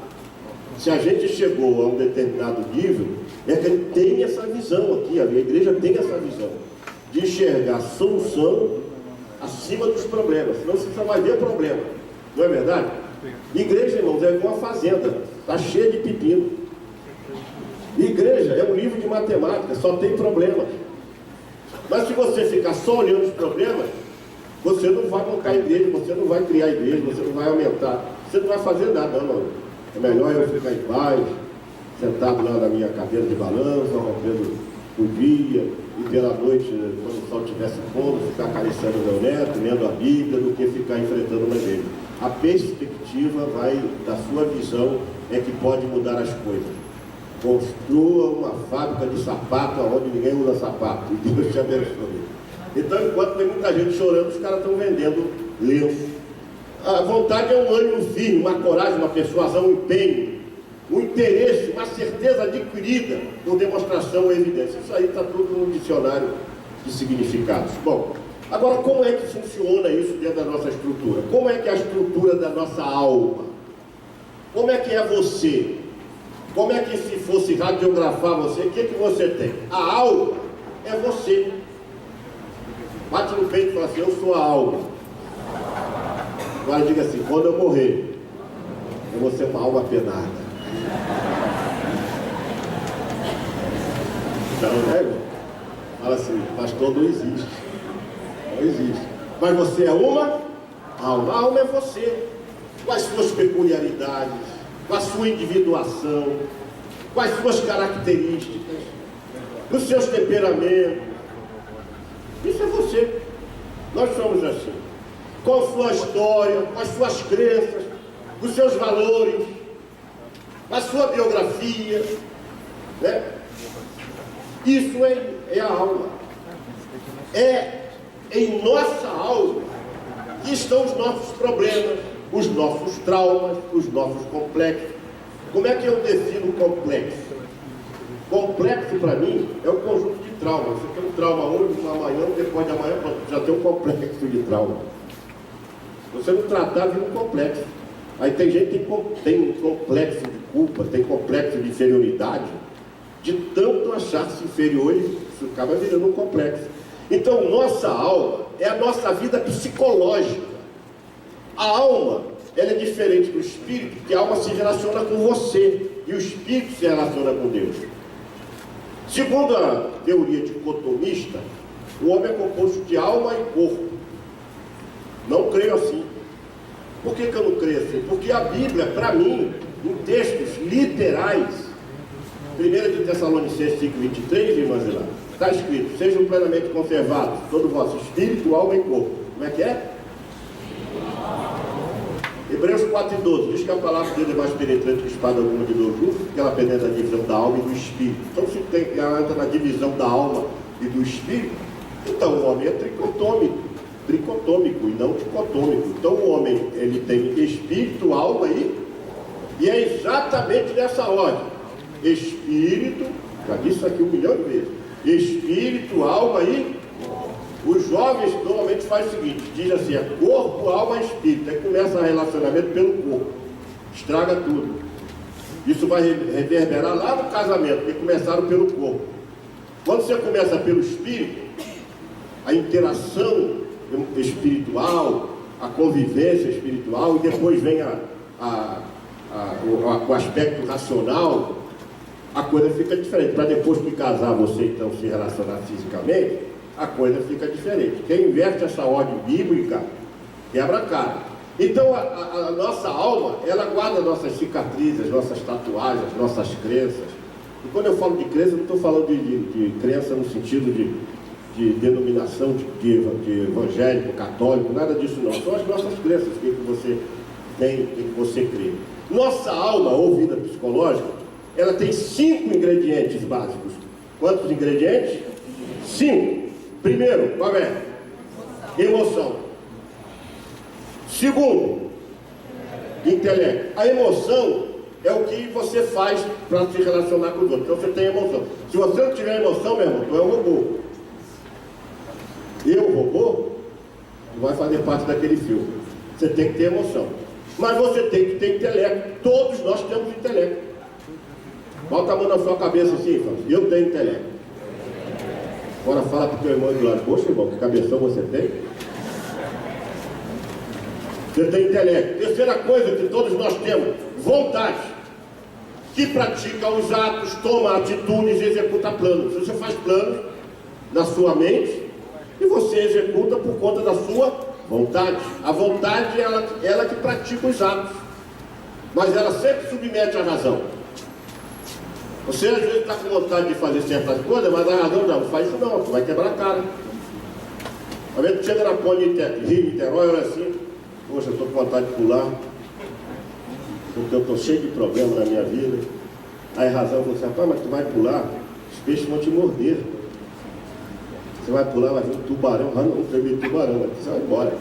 Se a gente chegou a um determinado nível, é que ele tem essa visão aqui, a igreja tem essa visão de enxergar a solução acima dos problemas, senão você só vai ver problema, não é verdade? Igreja, irmãos, é igual uma fazenda, está cheia de pepino. Igreja é um livro de matemática, só tem problemas. Mas se você ficar só olhando os problemas, você não vai montar igreja, você não vai criar igreja, você não vai aumentar, você não vai fazer nada, não. É melhor eu ficar em paz, sentado lá na minha cadeira de balanço, rompendo o dia, e pela noite, quando o sol estivesse pondo, ficar acariciando meu neto, lendo a Bíblia, do que ficar enfrentando uma igreja. A perspectiva da sua visão é que pode mudar as coisas. Construa uma fábrica de sapato onde ninguém usa sapato, e Deus te abençoe. Então, enquanto tem muita gente chorando, os caras estão vendendo lenço. A vontade é um ânimo firme, uma coragem, uma persuasão, um empenho, um interesse, uma certeza adquirida por demonstração ou evidência. Isso aí está tudo no dicionário de significados. Bom, agora como é que funciona isso dentro da nossa estrutura? Como é que é a estrutura da nossa alma? Como é que é você? Como é que, se fosse radiografar você, o que você tem? A alma é você. Bate no peito e fala assim, eu sou a alma. Agora diga assim, quando eu morrer, eu vou ser uma alma penada. Então, né? Fala assim, pastor, não existe. Não existe. Mas você é uma alma. A alma é você. Com as suas peculiaridades, com a sua individuação, com as suas características, os seus temperamentos. Isso é você. Nós somos assim. Com a sua história, com as suas crenças, com os seus valores, com a sua biografia, né? Isso é a alma. É em nossa alma que estão os nossos problemas, os nossos traumas, os nossos complexos. Como é que eu defino complexo? Complexo para mim é um conjunto de traumas. Você tem um trauma hoje, amanhã, depois de amanhã, já tem um complexo de trauma. Você não tratar, vira um complexo. Aí tem gente que tem complexo de culpa, tem complexo de inferioridade, de tanto achar-se inferior, isso acaba virando um complexo. Então, nossa alma é a nossa vida psicológica. A alma, ela é diferente do espírito, porque a alma se relaciona com você, e o espírito se relaciona com Deus. Segundo a teoria dicotomista, o homem é composto de alma e corpo. Não creio assim. Por que eu não creio assim? Porque a Bíblia, para mim, em textos literais, 1 de Tessalonicenses 5:23, irmãs lá, está escrito, sejam plenamente conservados, todo o vosso espírito, alma e corpo. Como é que é? Hebreus 4:12, diz que a palavra dele é mais penetrante que espada alguma de dois gumes, porque ela penetra a divisão da alma e do espírito. Então, se ela entra na divisão da alma e do espírito, então o homem é tricotômico e não dicotômico. Então o homem, ele tem espírito, alma e é exatamente nessa ordem. Espírito, já disse isso aqui 1 milhão de vezes, espírito, alma e os jovens normalmente fazem o seguinte, diz assim, é corpo, alma e espírito. Aí começa o relacionamento pelo corpo, estraga tudo. Isso vai reverberar lá no casamento, porque começaram pelo corpo. Quando você começa pelo espírito, a interação espiritual, a convivência espiritual, e depois vem o aspecto racional, a coisa fica diferente. Para depois de casar você então se relacionar fisicamente, a coisa fica diferente. Quem inverte essa ordem bíblica quebra a cara. Então a nossa alma, ela guarda nossas cicatrizes, nossas tatuagens, nossas crenças. E quando eu falo de crença, não estou falando de crença no sentido de denominação de evangélico, católico, nada disso não. São as nossas crenças, o que você tem em que você crê. Nossa alma ou vida psicológica, ela tem 5 ingredientes básicos. Quantos ingredientes? 5. Primeiro, qual é? Emoção. Segundo, intelecto. A emoção é o que você faz para se relacionar com os outros. Então você tem emoção. Se você não tiver emoção, meu irmão, tu é um robô. Eu, robô, não vai fazer parte daquele filme. Você tem que ter emoção. Mas você tem que ter intelecto. Todos nós temos intelecto. Bota a mão na sua cabeça assim, fala, eu tenho intelecto. Agora fala para o teu irmão do lado, poxa irmão, que cabeção você tem? Você tem intelecto. Terceira coisa que todos nós temos, vontade, que pratica os atos, toma atitudes e executa planos. Você faz planos na sua mente e você executa por conta da sua vontade. A vontade é ela que pratica os atos, mas ela sempre submete à razão. Você às vezes está com vontade de fazer certas coisas, mas a razão não faz isso não, tu vai quebrar a cara. Às vezes tu chega na ponte de Rio, Niterói, olha assim, poxa, eu estou com vontade de pular, porque eu estou cheio de problemas na minha vida. Aí a razão fala assim, rapaz, mas tu vai pular, os peixes vão te morder. Você vai pular, vai vir um tubarão, não tem tubarão, você vai embora.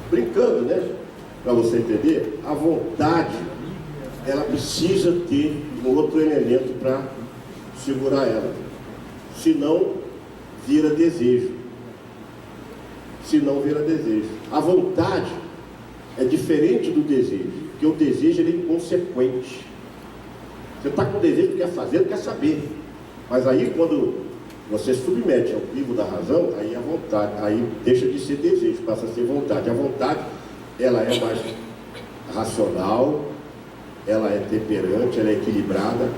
Brincando, né? Para você entender, a vontade, ela precisa ter um outro elemento para segurar ela. Senão, vira desejo. Senão, vira desejo. A vontade é diferente do desejo, porque o desejo ele é inconsequente. Você está com desejo, quer fazer, não quer saber. Mas aí, quando você submete ao crivo da razão, aí a vontade, aí deixa de ser desejo, passa a ser vontade. A vontade, ela é mais racional, ela é temperante, ela é equilibrada,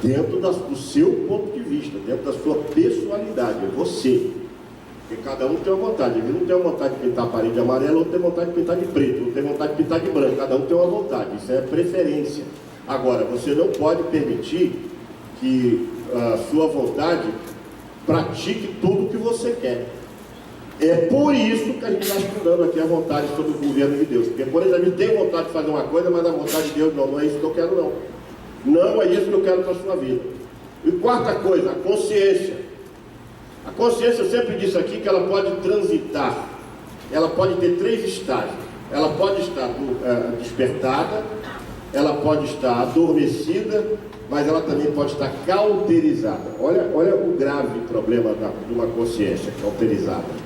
dentro do seu ponto de vista, dentro da sua personalidade, é você. Porque cada um tem uma vontade. Ele não tem uma vontade de pintar a parede amarela, outro tem vontade de pintar de preto, outro tem vontade de pintar de branco, cada um tem uma vontade, isso é preferência. Agora, você não pode permitir que a sua vontade pratique tudo o que você quer. É por isso que a gente está estudando aqui a vontade sobre o governo de Deus. Porque, por exemplo, a gente tem vontade de fazer uma coisa, mas a vontade de Deus não é isso que eu quero, não. Não é isso que eu quero para a sua vida. E quarta coisa, a consciência. A consciência, eu sempre disse aqui que ela pode transitar. Ela pode ter 3 estágios. Ela pode estar despertada, ela pode estar adormecida, mas ela também pode estar cauterizada. Olha o grave problema de uma consciência cauterizada.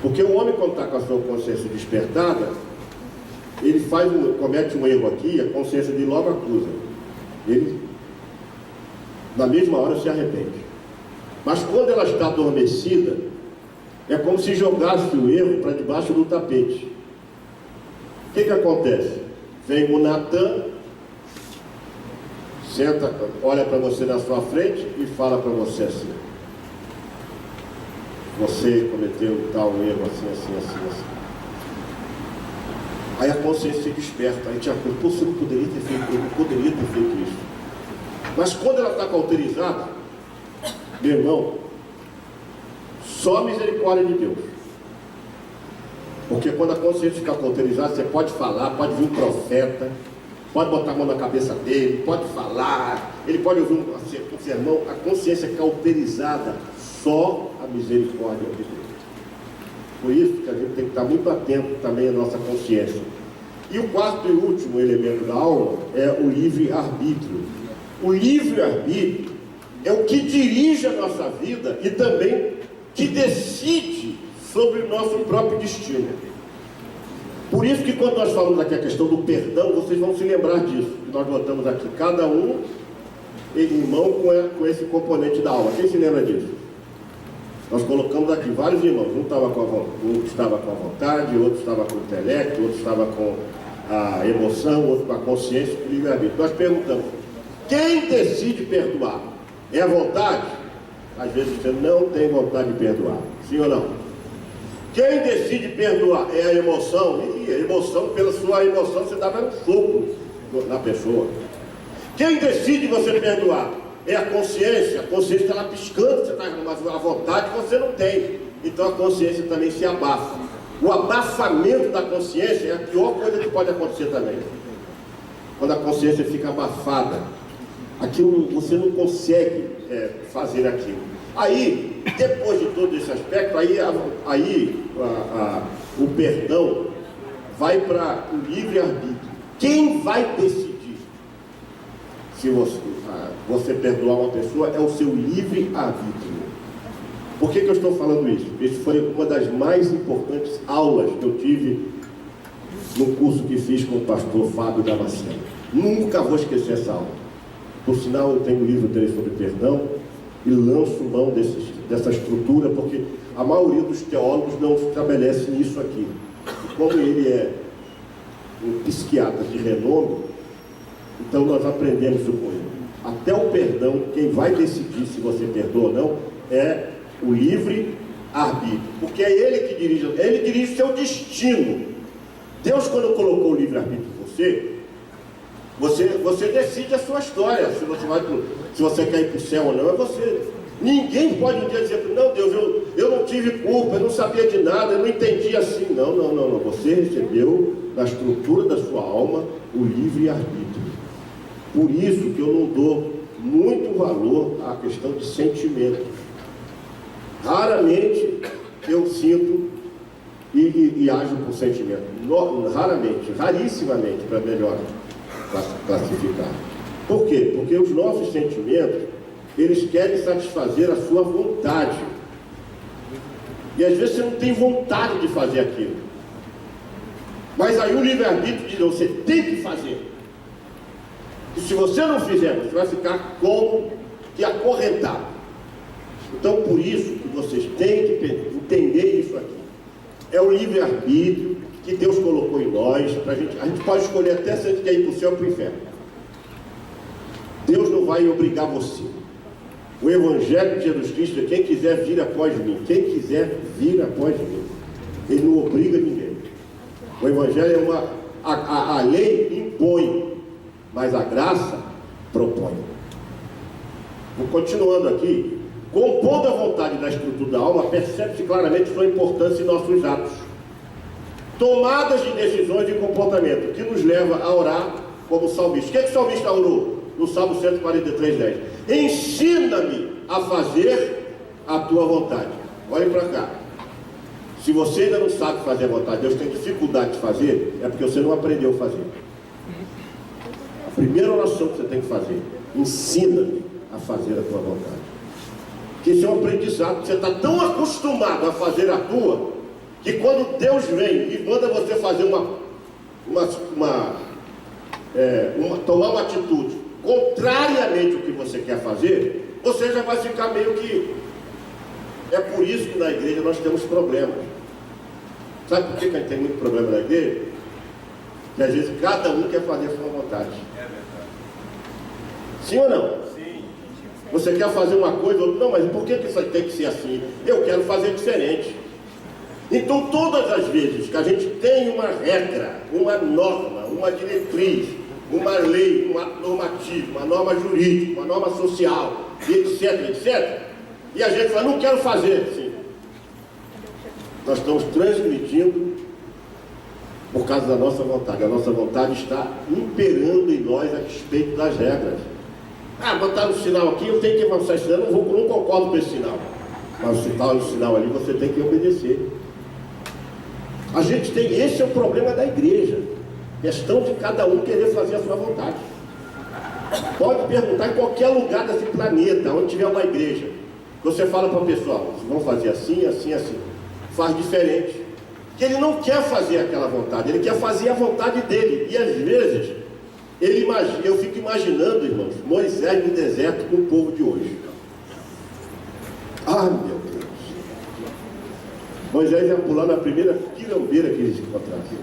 Porque o homem, quando está com a sua consciência despertada, ele comete um erro aqui, a consciência dele logo acusa. Ele, na mesma hora, se arrepende. Mas quando ela está adormecida, é como se jogasse o erro para debaixo do tapete. O que acontece? Vem o Natan, senta, olha para você na sua frente e fala para você assim: você cometeu tal erro, assim. Aí a consciência se desperta, aí te acorda, pô, você não poderia ter feito, eu não poderia ter feito isso. Mas quando ela está cauterizada, meu irmão, só a misericórdia de Deus. Porque quando a consciência fica cauterizada, você pode falar, pode vir um profeta, pode botar a mão na cabeça dele, pode falar, ele pode ouvir um sermão. A consciência cauterizada, só a misericórdia de Deus. Por isso que a gente tem que estar muito atento também à nossa consciência. E o quarto e último elemento da alma é o livre-arbítrio. O livre-arbítrio é o que dirige a nossa vida e também que decide sobre o nosso próprio destino. Por isso que quando nós falamos aqui a questão do perdão, vocês vão se lembrar disso, que nós botamos aqui, cada um irmão com esse componente da alma. Quem se lembra disso? Nós colocamos aqui vários irmãos, um estava com a vontade, outro estava com o intelecto, outro estava com a emoção, outro com a consciência, com o livre-arbítrio. Nós perguntamos, quem decide perdoar? É a vontade? Às vezes você não tem vontade de perdoar, sim ou não? Quem decide perdoar é a emoção, e a emoção, pela sua emoção, você dava um sopro na pessoa. Quem decide você perdoar é a consciência está lá piscando, você está, mas a vontade você não tem, então a consciência também se abafa. O abafamento da consciência é a pior coisa que pode acontecer também. Quando a consciência fica abafada, aquilo, você não consegue fazer aquilo. Aí, depois de todo esse aspecto, o perdão vai para o livre-arbítrio. Quem vai decidir se você perdoar uma pessoa é o seu livre-arbítrio. Por que eu estou falando isso? Isso foi uma das mais importantes aulas que eu tive no curso que fiz com o pastor Fábio Damasceno. Nunca vou esquecer essa aula. Por sinal, eu tenho um livro dele sobre perdão e lanço mão dessa estrutura, porque a maioria dos teólogos não estabelece isso aqui. E como ele é um psiquiatra de renome, então nós aprendemos isso com ele. Até o perdão, quem vai decidir se você perdoa ou não, é o livre-arbítrio. Porque é ele que dirige o seu destino. Deus, quando colocou o livre-arbítrio em você decide a sua história, se você quer ir para o céu ou não, é você. Ninguém pode um dia dizer, não, Deus, eu não tive culpa, eu não sabia de nada, eu não entendi assim. Não. Você recebeu na estrutura da sua alma o livre-arbítrio. Por isso que eu não dou muito valor à questão de sentimentos. Raramente eu sinto e ajo por sentimento. Raramente, rarissimamente, para melhor classificar. Por quê? Porque os nossos sentimentos, eles querem satisfazer a sua vontade. E às vezes você não tem vontade de fazer aquilo. Mas aí o livre-arbítrio diz, você tem que fazer. E se você não fizer, você vai ficar como que acorrentado. Então, por isso que vocês têm que entender isso aqui. É o livre-arbítrio que Deus colocou em nós. A gente pode escolher até se a gente quer ir para o céu ou para o inferno. Deus não vai obrigar você. O Evangelho de Jesus Cristo é quem quiser vir após mim. Quem quiser vir após mim. Ele não obriga ninguém. O Evangelho é a lei impõe, mas a graça propõe. Vou continuando aqui. Compondo a vontade da estrutura da alma, percebe-se claramente sua importância em nossos atos. Tomadas de decisões e comportamento, que nos leva a orar como salmista. O que o salmista orou? No Salmo 143:10. Ensina-me a fazer a tua vontade. Olhem para cá. Se você ainda não sabe fazer a vontade, Deus tem dificuldade de fazer, é porque você não aprendeu a fazer. A primeira oração que você tem que fazer: ensina-me a fazer a tua vontade. Porque esse é um aprendizado. Você está tão acostumado a fazer a tua, que quando Deus vem e manda você fazer tomar uma atitude contrariamente ao que você quer fazer, você já vai ficar meio que... É por isso que na igreja nós temos problemas. Sabe por que a gente tem muito problema na igreja? Que às vezes cada um quer fazer a sua vontade. É verdade. Sim ou não? Sim. Você quer fazer uma coisa, outro, não, mas por que isso tem que ser assim? Eu quero fazer diferente. Então todas as vezes que a gente tem uma regra, uma norma, uma diretriz, uma lei, um ato normativo, uma norma jurídica, uma norma social, etc, e a gente fala, não quero fazer assim, nós estamos transgredindo por causa da nossa vontade. A nossa vontade está imperando em nós a respeito das regras. Botaram um sinal aqui, eu tenho que avançar esse sinal, não concordo com esse sinal. Mas se está o sinal ali, você tem que obedecer. A gente tem, esse é o problema da igreja. Questão de cada um querer fazer a sua vontade. Pode perguntar em qualquer lugar desse planeta, onde tiver uma igreja. Você fala para o pessoal, vocês vão fazer assim, assim, assim. Faz diferente. Porque ele não quer fazer aquela vontade, ele quer fazer a vontade dele. E às vezes, eu fico imaginando, irmãos, Moisés no deserto com o povo de hoje. Meu Deus. Moisés ia pular na primeira quirambeira que eles encontrassem.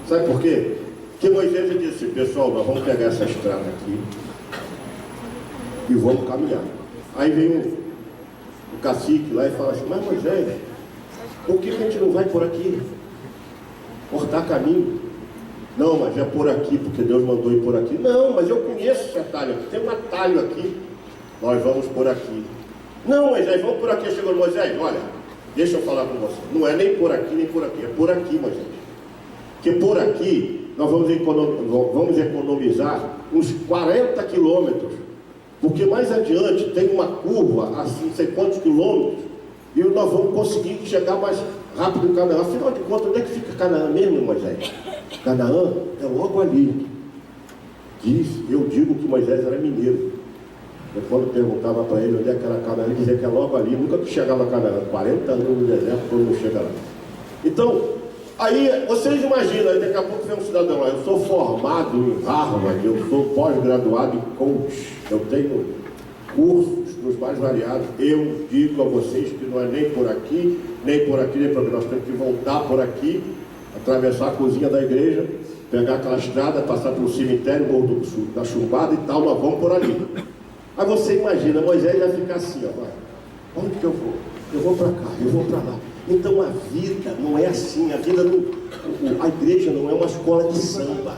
Sabe por quê? Porque Moisés disse, pessoal, nós vamos pegar essa estrada aqui e vamos caminhar. Aí vem o cacique lá e fala assim, mas Moisés, por que a gente não vai por aqui? Cortar caminho? Não, mas é por aqui, porque Deus mandou ir por aqui. Não, mas eu conheço esse atalho aqui, tem um atalho aqui, nós vamos por aqui. Não, Moisés, vamos por aqui. Chegou Moisés, olha, Deixa eu falar com você. Não é nem por aqui, nem por aqui. É por aqui, Moisés. Porque por aqui nós vamos economizar uns 40 quilômetros. Porque mais adiante tem uma curva, assim, não sei quantos quilômetros, e nós vamos conseguir chegar mais rápido em Canaã. Afinal de contas, onde é que fica Canaã mesmo, Moisés? Canaã é logo ali. Eu digo que Moisés era mineiro. Eu, quando perguntava para ele onde é que era Canaã, ele dizia que é logo ali. Nunca que chegava a Canaã. 40 anos no deserto, quando não chega lá. Então, aí vocês imaginam, aí daqui a pouco vem um cidadão lá, eu sou formado em Harvard, eu sou pós-graduado em coach, eu tenho cursos nos mais variados. Eu digo a vocês que não é nem por aqui, nem por aqui, nem por aqui. Nós temos que voltar por aqui, atravessar a cozinha da igreja, pegar aquela estrada, passar pelo cemitério, Morro da Chumbada e tal, nós vamos por ali. Aí você imagina, Moisés vai ficar assim, ó, vai. Onde que eu vou? Eu vou para cá, eu vou para lá. Então a vida não é assim, a vida não, a igreja não é uma escola de samba.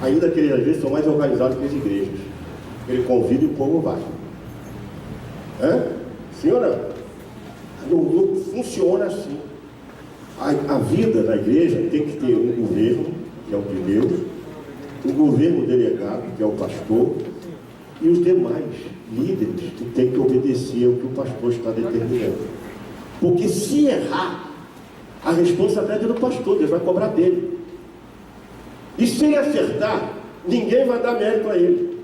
Ainda que eles às vezes são mais organizados que as igrejas. Ele convida e o povo vai. Sim ou não? Não funciona assim. A vida da igreja tem que ter um governo, que é o de Deus, um governo delegado, que é o pastor, e os demais líderes que têm que obedecer ao que o pastor está determinando. Porque se errar, a responsabilidade é do pastor, Deus vai cobrar dele. E se ele acertar, ninguém vai dar mérito a ele.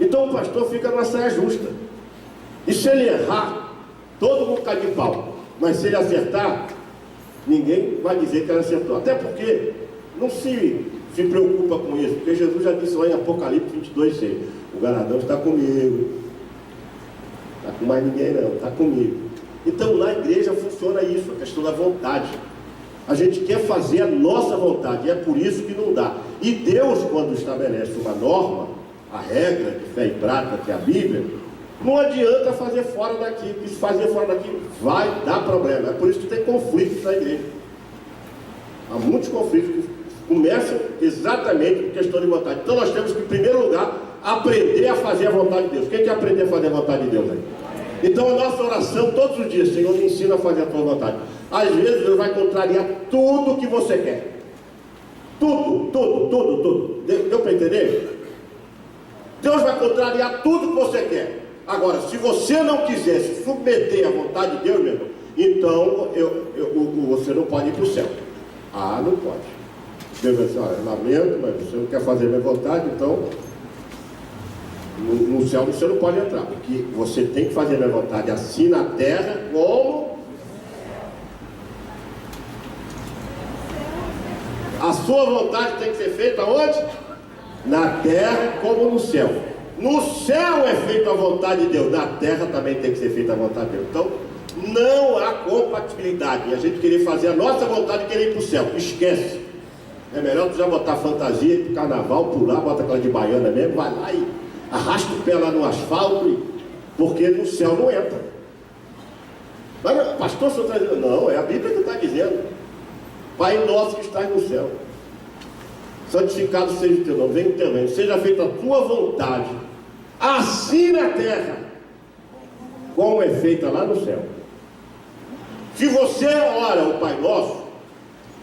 Então o pastor fica numa saia justa. E se ele errar, todo mundo cai de pau. Mas se ele acertar, ninguém vai dizer que ele acertou. Até porque não se preocupa com isso. Porque Jesus já disse lá em Apocalipse 22:6: o galardão está comigo. Não está com mais ninguém não, está comigo. Então na igreja funciona isso, a questão da vontade. A gente quer fazer a nossa vontade, e é por isso que não dá. E Deus, quando estabelece uma norma, a regra de fé e prática, que é a Bíblia, não adianta fazer fora daqui, porque se fazer fora daqui vai dar problema. É por isso que tem conflitos na igreja. Há muitos conflitos que começam exatamente por questão de vontade. Então nós temos que, em primeiro lugar, aprender a fazer a vontade de Deus. Quem quer aprender a fazer a vontade de Deus aí? Então a nossa oração todos os dias: Senhor, me ensina a fazer a tua vontade. Às vezes Deus vai contrariar tudo que você quer. Tudo. Deu para entender? Deus vai contrariar tudo que você quer. Agora, se você não quiser se submeter à vontade de Deus, meu irmão, então você não pode ir para o céu. Ah, não pode. Deus vai dizer: olha, lamento, mas você não quer fazer a minha vontade, então no céu você não pode entrar, porque você tem que fazer a minha vontade assim na terra como a sua vontade tem que ser feita onde? Na terra como no céu. No céu é feita a vontade de Deus, na terra também tem que ser feita a vontade de Deus. Então não há compatibilidade. E a gente querer fazer a nossa vontade e querer ir para o céu, esquece. É melhor tu já botar fantasia, ir para o carnaval, pular, bota aquela de baiana mesmo, vai lá e arrasta o pé lá no asfalto, porque no céu não entra. Mas pastor, o senhor está dizendo? Não, é a Bíblia que está dizendo: Pai nosso que estás no céu, santificado seja o teu nome, venha o teu reino, seja feita a tua vontade, assim na terra, como é feita lá no céu. Se você ora o Pai Nosso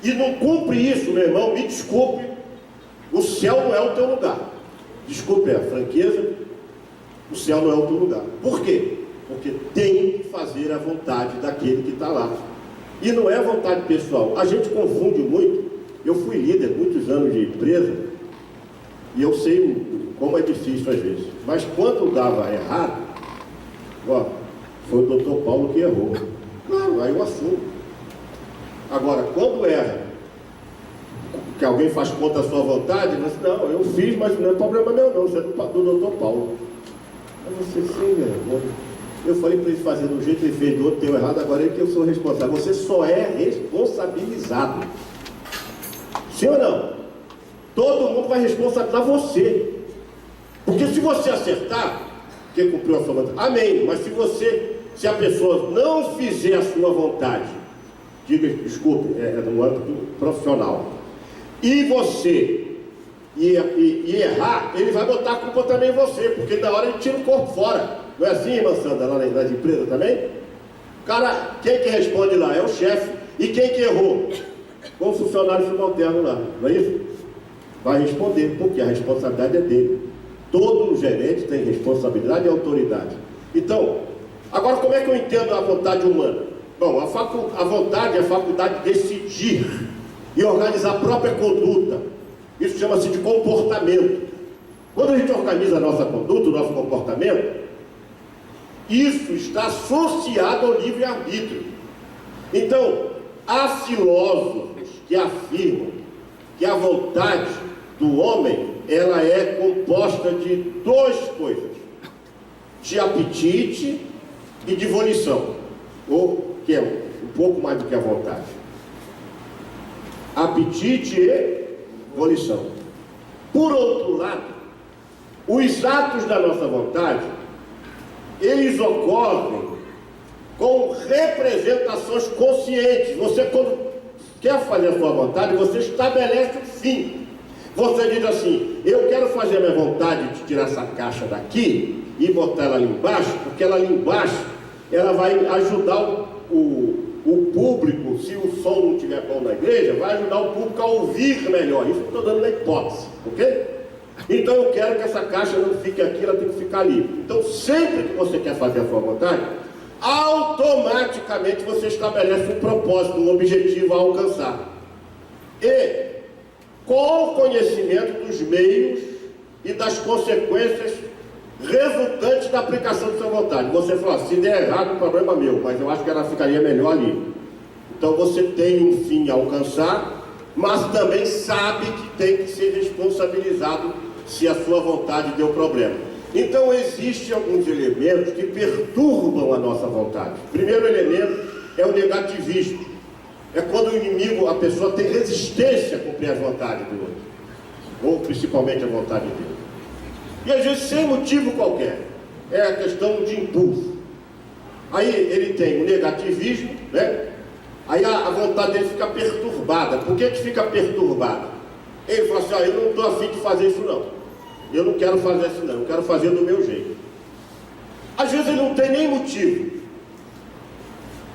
e não cumpre isso, meu irmão, me desculpe, o céu não é o teu lugar. Desculpe a franqueza, o céu não é o teu lugar. Por quê? Porque tem que fazer a vontade daquele que está lá. E não é vontade pessoal. A gente confunde muito. Eu fui líder muitos anos de empresa e eu sei como é difícil às vezes. Mas quando dava errado, foi o doutor Paulo que errou. Claro, aí eu assumo. Agora, quando erra, que alguém faz contra a sua vontade, você diz: não, eu fiz, mas não é problema meu não, isso é do doutor Paulo. Aí você, sim, meu irmão, eu falei para ele fazer do jeito, ele fez do outro, deu errado, agora é que eu sou responsável. Você só é responsabilizado. Sim ou não? Todo mundo vai responsabilizar você. Porque se você acertar, quem cumpriu a sua vontade, amém. Mas se a pessoa não fizer a sua vontade, diga, desculpe, é no âmbito profissional, e você e errar, ele vai botar a culpa também em você, porque na hora ele tira o corpo fora. Não é assim, irmã Sandra, lá nas empresas também? Cara, quem que responde lá? É o chefe. E quem que errou? O funcionário subalterno lá, não é isso? Vai responder, porque a responsabilidade é dele. Todo gerente tem responsabilidade e autoridade. Então, agora como é que eu entendo a vontade humana? Bom, a vontade é a faculdade de decidir e organizar a própria conduta. Isso chama-se de comportamento. Quando a gente organiza a nossa conduta, o nosso comportamento, isso está associado ao livre-arbítrio. Então, há filósofos que afirmam que a vontade do homem, ela é composta de duas coisas: de apetite e de volição, ou que é um pouco mais do que a vontade. Apetite e volição. Por outro lado, os atos da nossa vontade, eles ocorrem com representações conscientes. Você, quando quer fazer a sua vontade, você estabelece um fim. Você diz assim: eu quero fazer a minha vontade de tirar essa caixa daqui e botar ela ali embaixo, porque ela ali embaixo, ela vai ajudar o público, se o som não estiver bom na igreja, vai ajudar o público a ouvir melhor. Isso eu estou dando na hipótese, ok? Então eu quero que essa caixa não fique aqui, ela tem que ficar ali. Então sempre que você quer fazer a sua vontade, automaticamente você estabelece um propósito, um objetivo a alcançar. E com o conhecimento dos meios e das consequências resultantes da aplicação de sua vontade. Você fala: se der errado, o problema é meu, mas eu acho que ela ficaria melhor ali. Então você tem um fim a alcançar, mas também sabe que tem que ser responsabilizado se a sua vontade deu problema. Então existem alguns elementos que perturbam a nossa vontade. O primeiro elemento é o negativismo. É quando o inimigo, a pessoa tem resistência a cumprir as vontades do outro, ou principalmente a vontade dele. E às vezes sem motivo qualquer. É a questão de impulso. Aí ele tem o negativismo, né? Aí a vontade dele fica perturbada. Por que fica perturbada? Ele fala assim: eu não estou afim de fazer isso não. Eu não quero fazer isso não, eu quero fazer do meu jeito. Às vezes ele não tem nem motivo.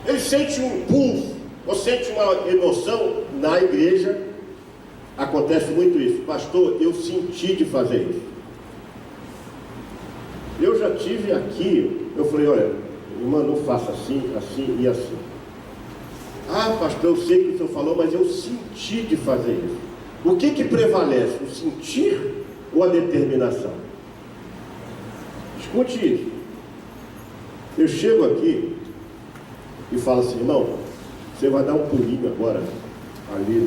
Ele sente um impulso, ou sente uma emoção. Na igreja acontece muito isso: pastor, eu senti de fazer isso. Eu já tive aqui, eu falei: olha, irmã, não faça assim, assim e assim. Ah, pastor, eu sei que o senhor falou, mas eu senti de fazer isso. O que prevalece? O sentir ou a determinação? Escute isso. Eu chego aqui e falo assim: irmão, você vai dar um pulinho agora ali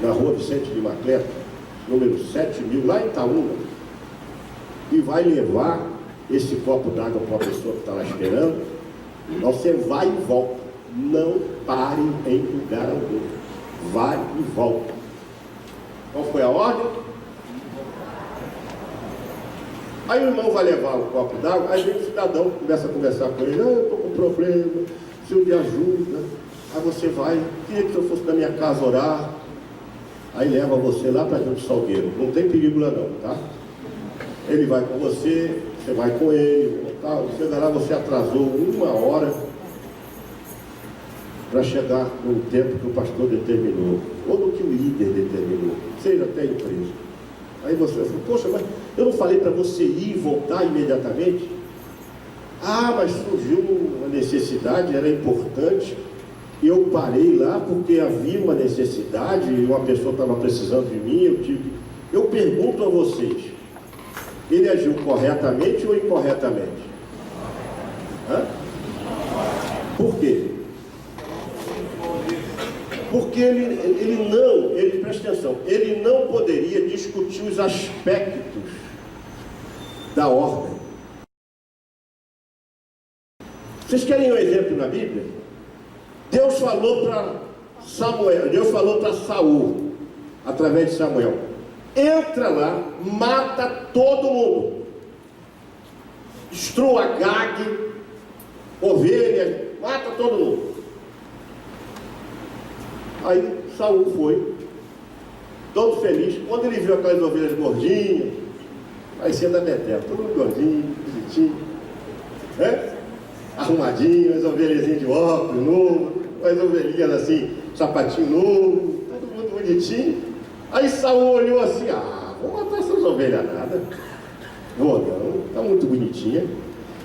na rua Vicente de Macleto, número 7000, lá em Itaúna, e vai levar esse copo d'água para a pessoa que está lá esperando. Você vai e volta. Não pare em lugar algum. Vai e volta. Qual foi a ordem? Aí o irmão vai levar o copo d'água. Aí vem o cidadão, começa a conversar com ele: eu estou com problema, preciso de ajuda. Aí você vai: queria que eu fosse na minha casa orar. Aí leva você lá para Rio Salgueiro. Não tem perigo lá não, tá? Ele vai com você, você vai com ele, tá? Você vai lá, você atrasou 1 hora para chegar no tempo que o pastor determinou, ou no que o líder determinou, seja até a empresa. Aí você fala: poxa, mas eu não falei para você ir e voltar imediatamente? Ah, mas surgiu uma necessidade, era importante, e eu parei lá porque havia uma necessidade, e uma pessoa estava precisando de mim. Eu pergunto a vocês: ele agiu corretamente ou incorretamente? Por quê? Porque presta atenção, ele não poderia discutir os aspectos da ordem. Vocês querem um exemplo na Bíblia? Deus falou para Saul, através de Samuel: entra lá, mata todo mundo, destrua Gag, ovelhas, mata todo mundo. Aí Saul foi todo feliz. Quando ele viu aquelas ovelhas gordinhas, parecia da Betel, todo gordinho, bonitinho, né? Arrumadinho, as ovelhinhas de óculos novo, as ovelhinhas assim, sapatinho novo, todo mundo bonitinho. Aí Saul olhou assim, vou matar essas ovelhas nada. Vou não, está muito bonitinha.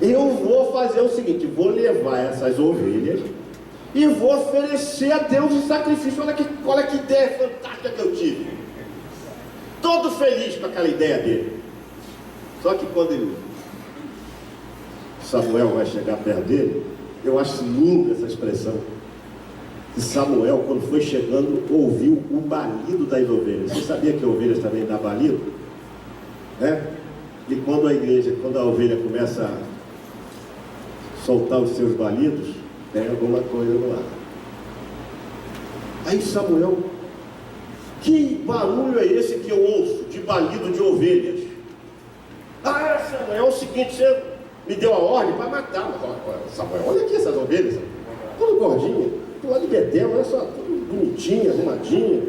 Eu vou fazer o seguinte, vou levar essas ovelhas e vou oferecer a Deus em sacrifício. Olha que ideia fantástica que eu tive. Todo feliz com aquela ideia dele. Só que quando Samuel vai chegar perto dele, eu acho linda essa expressão. E Samuel, quando foi chegando, ouviu o balido das ovelhas. Você sabia que ovelhas também dá balido? Né? E quando a ovelha começa a soltar os seus balidos, tem alguma coisa no ar. Aí Samuel, que barulho é esse que eu ouço de balido de ovelhas? Samuel, é o seguinte, você me deu a ordem para matar. Samuel, olha aqui essas ovelhas, tudo gordinha, do lado de Betel, olha só, tudo bonitinha, arrumadinha,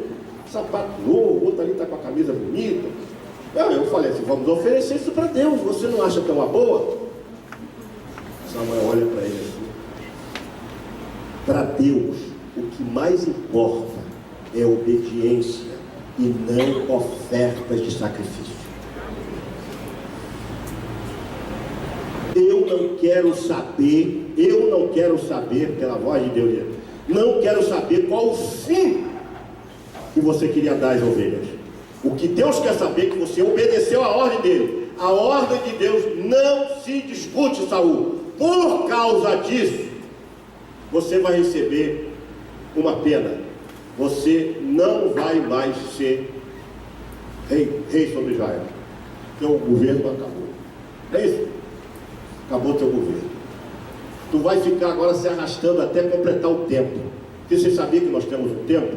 sapato novo, outro ali está com a camisa bonita. Eu falei assim, vamos oferecer isso para Deus, você não acha que é uma boa? Samuel olha para ele assim, para Deus, o que mais importa é obediência e não ofertas de sacrifício. Eu não quero saber, pela voz de Deus, não quero saber qual o fim que você queria dar às ovelhas. O que Deus quer saber é que você obedeceu a ordem dele. A ordem de Deus não se discute, Saul. Por causa disso, você vai receber uma pena. Você não vai mais ser rei sobre Israel. Teu governo acabou. É isso? Acabou teu governo. Tu vai ficar agora se arrastando até completar o tempo. Porque você sabia que nós temos um tempo?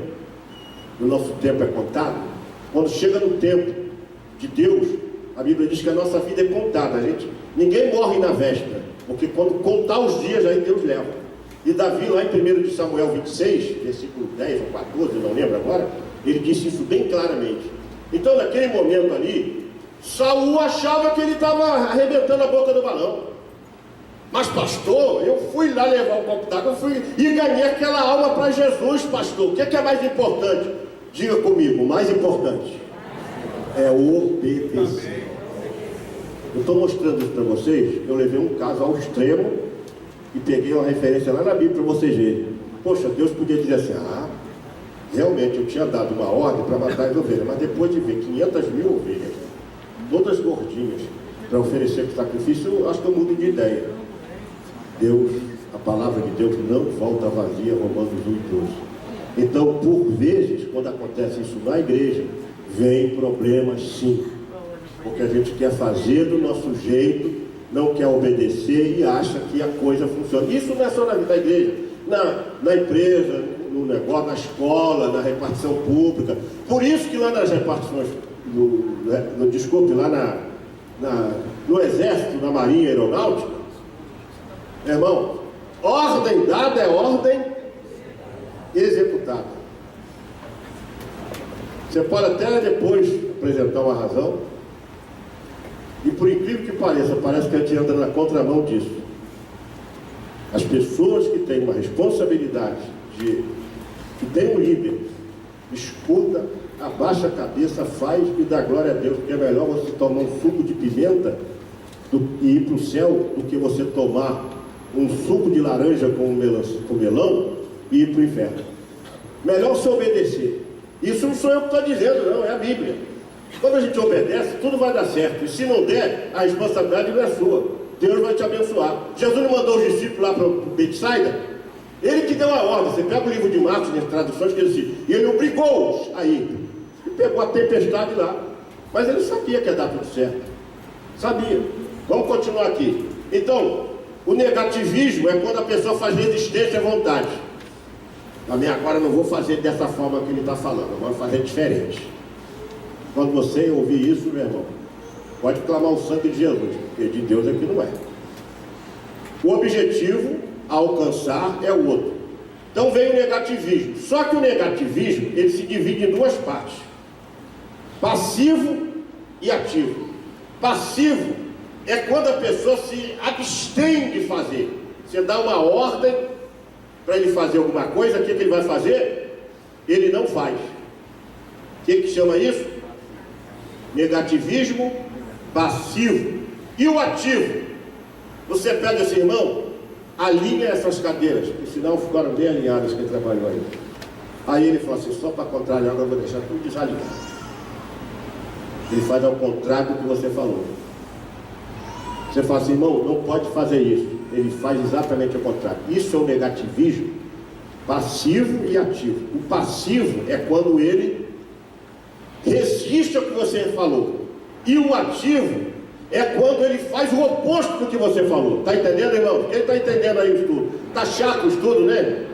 O nosso tempo é contado. Quando chega no tempo de Deus, a Bíblia diz que a nossa vida é contada. Ninguém morre na véspera, porque quando contar os dias, aí Deus leva. E Davi, lá em 1 Samuel 26, versículo 10 ou 14, eu não lembro agora, ele disse isso bem claramente. Então, naquele momento ali, Saul achava que ele estava arrebentando a boca do balão. Mas pastor, eu fui lá levar um copo d'água, e ganhei aquela alma para Jesus, pastor. O que é mais importante? Diga comigo, o mais importante é obedecer. Eu estou mostrando isso para vocês. Eu levei um caso ao extremo e peguei uma referência lá na Bíblia para vocês verem. Poxa, Deus podia dizer assim, realmente eu tinha dado uma ordem para matar as ovelhas, mas depois de ver 500.000 ovelhas, todas gordinhas, para oferecer o sacrifício, eu acho que eu mudo de ideia. Deus, a palavra de Deus não volta vazia, Romanos 1:12. Então, por vezes, quando acontece isso na igreja, vem problemas sim, porque a gente quer fazer do nosso jeito, não quer obedecer e acha que a coisa funciona. Isso não é só na vida da igreja, na empresa, no negócio, na escola, na repartição pública. Por isso que lá nas repartições, lá no Exército, na Marinha Aeronáutica, irmão, ordem dada é ordem executada. Você pode até depois apresentar uma razão, e por incrível que pareça, parece que a gente anda na contramão disso. As pessoas que têm uma responsabilidade, que tem um líder, escuta, abaixa a cabeça, faz e dá glória a Deus, porque é melhor você tomar um suco de pimenta e ir para o céu do que você tomar um suco de laranja com melão e ir para o inferno. Melhor você obedecer. Isso não sou eu que estou dizendo, não, é a Bíblia. Quando a gente obedece, tudo vai dar certo. E se não der, a responsabilidade não é sua. Deus vai te abençoar. Jesus não mandou os discípulos lá para o Betsaida? Ele que deu a ordem. Você pega o livro de Marcos, nas traduções, que ele diz, e ele obrigou-os a ir. E pegou a tempestade lá. Mas ele sabia que ia dar tudo certo. Sabia. Vamos continuar aqui. Então, o negativismo é quando a pessoa faz resistência à vontade. Agora eu não vou fazer dessa forma que ele está falando, eu vou fazer diferente. Quando você ouvir isso, meu irmão, pode clamar o sangue de Jesus, porque de Deus aqui não é. O objetivo a alcançar é o outro. Então vem o negativismo. Só que o negativismo, ele se divide em duas partes. Passivo e ativo. Passivo é quando a pessoa se abstém de fazer. Você dá uma ordem para ele fazer alguma coisa, o que ele vai fazer? Ele não faz. O que chama isso? Negativismo passivo. E o ativo? Você pega esse irmão, alinha essas cadeiras, que senão ficaram bem alinhadas que ele trabalhou aí. Aí ele fala assim, só para contrariar, eu vou deixar tudo desalinhado. Ele faz ao contrário do que você falou. Você fala assim, irmão, não pode fazer isso. Ele faz exatamente o contrário. Isso é o negativismo passivo e ativo. O passivo é quando ele resiste ao que você falou. E o ativo é quando ele faz o oposto do que você falou. Está entendendo, irmão? Quem está entendendo aí o estudo? Está chato o estudo, né?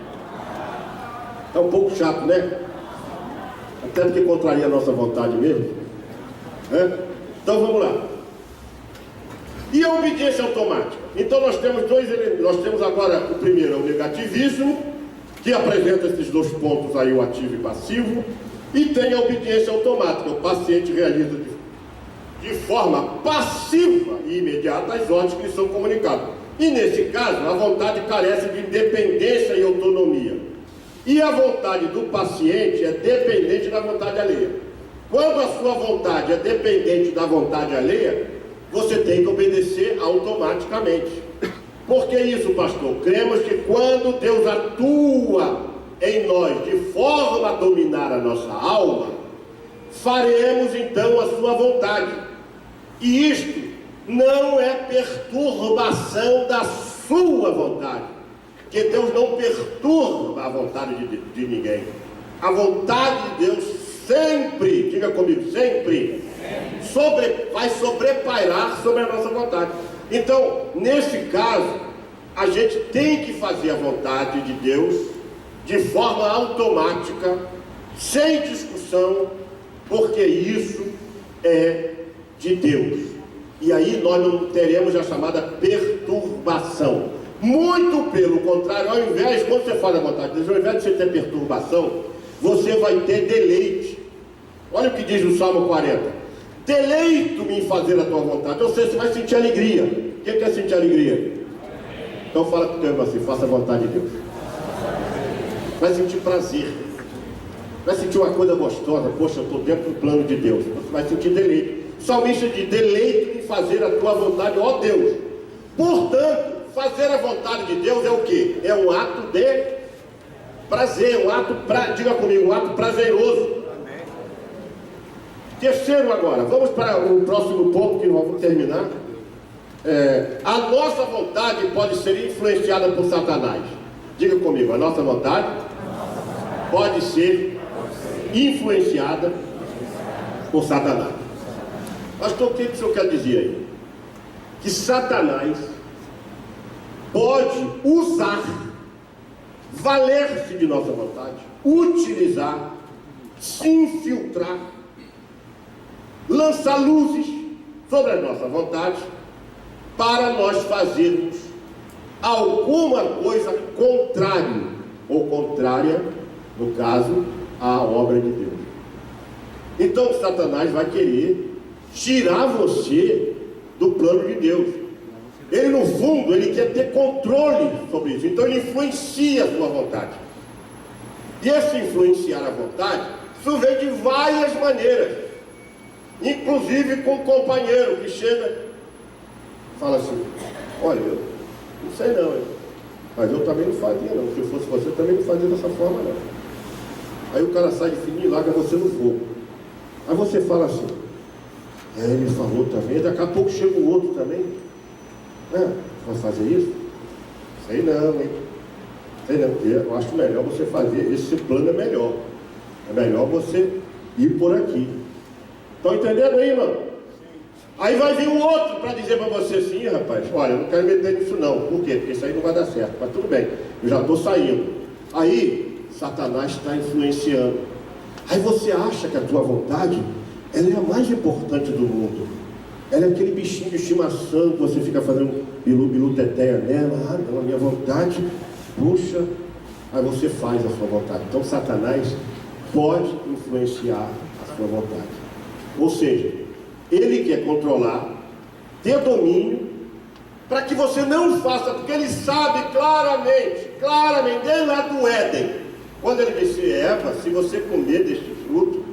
Está um pouco chato, né? Até porque contraria a nossa vontade mesmo. Então vamos lá. E a obediência automática? Então nós temos dois elementos. Nós temos agora o primeiro, é o negativismo, que apresenta esses dois pontos aí, o ativo e passivo. E tem a obediência automática. O paciente realiza de forma passiva e imediata as ordens que lhe são comunicadas. E nesse caso, a vontade carece de independência e autonomia. E a vontade do paciente é dependente da vontade alheia. Quando a sua vontade é dependente da vontade alheia, você tem que obedecer automaticamente. Por que isso, pastor? Cremos que quando Deus atua em nós de forma a dominar a nossa alma, faremos então a sua vontade. E isto não é perturbação da sua vontade, porque Deus não perturba a vontade de ninguém. A vontade de Deus sempre, diga comigo, sempre vai sobrepairar sobre a nossa vontade. Então, nesse caso, a gente tem que fazer a vontade de Deus de forma automática, sem discussão, porque isso é de Deus. E aí nós não teremos a chamada perturbação. Muito pelo contrário, ao invés, quando você faz a vontade de Deus, ao invés de você ter perturbação, você vai ter deleite. Olha o que diz no Salmo 40: deleito-me em fazer a tua vontade. Ou seja, você vai sentir alegria. Quem quer sentir alegria? Então fala com o teu irmão assim, faça a vontade de Deus. Vai sentir prazer, vai sentir uma coisa gostosa. Poxa, eu estou dentro do plano de Deus. Você vai sentir deleite. O salmista diz, deleito em fazer a tua vontade, ó Deus. Portanto, fazer a vontade de Deus é o que? É um ato de prazer, diga comigo, um ato prazeroso. Terceiro agora, vamos para o próximo ponto que nós vamos terminar. A nossa vontade pode ser influenciada por Satanás. Diga comigo, a nossa vontade pode ser influenciada por Satanás. Pastor, o que o senhor quer dizer aí? Que Satanás pode usar, valer-se de nossa vontade, utilizar, se infiltrar, lançar luzes sobre a nossa vontade para nós fazermos alguma coisa contrária, ou contrária, no caso, à obra de Deus. Então Satanás vai querer tirar você do plano de Deus. Ele, no fundo, ele quer ter controle sobre isso. Então ele influencia a sua vontade. E esse influenciar a vontade, isso vem de várias maneiras. Inclusive com um companheiro que chega, fala assim, olha, eu não sei não, mas eu também não fazia não. Se eu fosse você, eu também não fazia dessa forma não. Aí o cara sai de fininho e larga você no fogo. Aí você fala assim, ele falou também, daqui a pouco chega o outro também. Vai fazer isso? Sei não, hein? Sei não, eu acho melhor você fazer, esse plano é melhor. É melhor você ir por aqui. Estão entendendo aí, irmão? Aí vai vir um outro para dizer para você assim, rapaz, olha, eu não quero meter nisso não. Por quê? Porque isso aí não vai dar certo. Mas tudo bem, eu já estou saindo. Aí, Satanás está influenciando. Aí você acha que a tua vontade, ela é a mais importante do mundo. Ela é aquele bichinho de estimação que você fica fazendo bilu teteia nela. Ah, não, a minha vontade, puxa. Aí você faz a sua vontade. Então Satanás pode influenciar a sua vontade. Ou seja, ele quer controlar, ter domínio, para que você não faça, porque ele sabe claramente, desde lá do Éden, quando ele disse: Eva, se você comer deste fruto,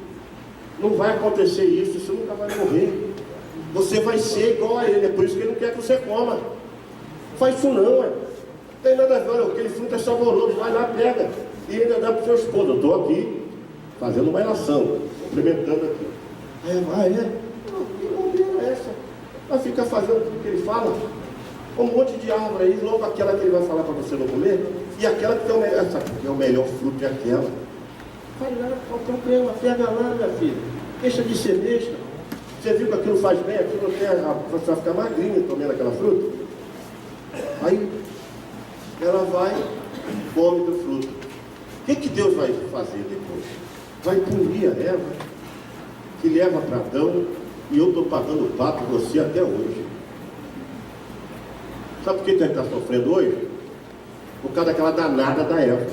não vai acontecer isso, você nunca vai morrer, você vai ser igual a ele. É por isso que ele não quer que você coma. Não faz isso não, não tem nada a ver, aquele fruto é saboroso, vai lá, pega, e ainda dá para o seu esposo. Eu estou aqui fazendo uma ilação, cumprimentando aqui. Aí vai, não, que bobeira é essa? Vai ficar fazendo tudo que ele fala? Um monte de árvore aí, logo aquela que ele vai falar para você não comer, e aquela que tem o melhor, essa aqui é o melhor fruto, é aquela. Vai lá, qual o problema? Pega lá, minha filha, deixa de ser besta. Você viu que aquilo faz bem, aquilo você vai ficar magrinho comendo aquela fruta. Aí ela vai e come do fruto. O que Deus vai fazer depois? Vai punir a Eva, que leva para Adão, e eu estou pagando o pato você até hoje. Sabe por que a gente está sofrendo hoje? Por causa daquela danada da Eva.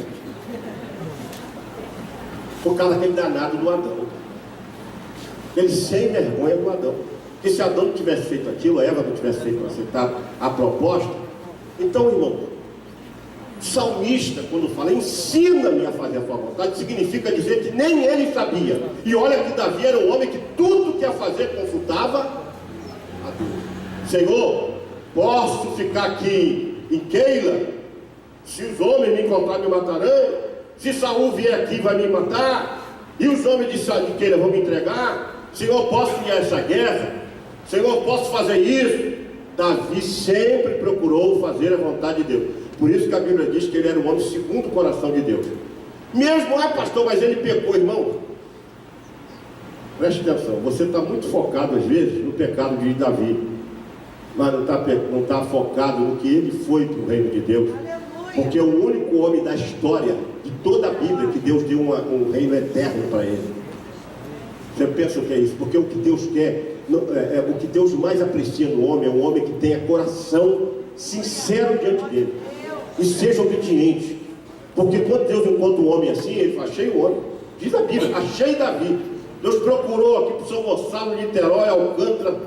Por causa daquele danado do Adão. Ele sem vergonha do Adão. Porque se Adão não tivesse feito aquilo, a Eva não tivesse feito aceitar a proposta. Então, irmão, o salmista, quando fala ensina-me a fazer a tua vontade, significa dizer que nem ele sabia. E olha que Davi era um homem que tudo que ia fazer consultava a Deus. Senhor, posso ficar aqui em Keila? Se os homens me encontrarem, me matarão. Se Saul vier aqui, vai me matar. E os homens de Keila vão me entregar. Senhor, posso ir a essa guerra? Senhor, posso fazer isso? Davi sempre procurou fazer a vontade de Deus. Por isso que a Bíblia diz que ele era um homem segundo o coração de Deus. Mesmo, pastor, mas ele pecou, irmão. Preste atenção, você está muito focado às vezes no pecado de Davi, mas não está focado no que ele foi para o reino de Deus. Porque é o único homem da história de toda a Bíblia que Deus deu um reino eterno para ele. Você pensa o que é isso? Porque o que Deus quer, o que Deus mais aprecia no homem é um homem que tenha coração sincero diante dele e seja obediente. Porque quando Deus encontra um homem assim, ele fala: achei o homem. Diz a Bíblia: achei Davi. Deus procurou aqui para o São Gonçalo, Niterói, Alcântara,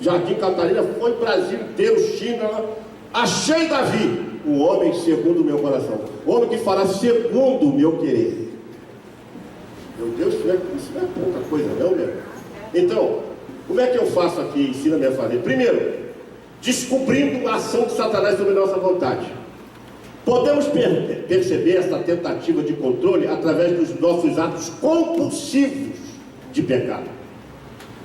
Jardim Catarina, foi Brasil inteiro, China. Achei Davi, um homem segundo o meu coração, um homem que fará segundo o meu querer. Meu Deus, isso não é pouca coisa não, meu. Então, como é que eu faço aqui? Ensina-me a fazer. Primeiro, descobrindo a ação de Satanás sobre nossa vontade. Podemos perceber essa tentativa de controle através dos nossos atos compulsivos de pecado.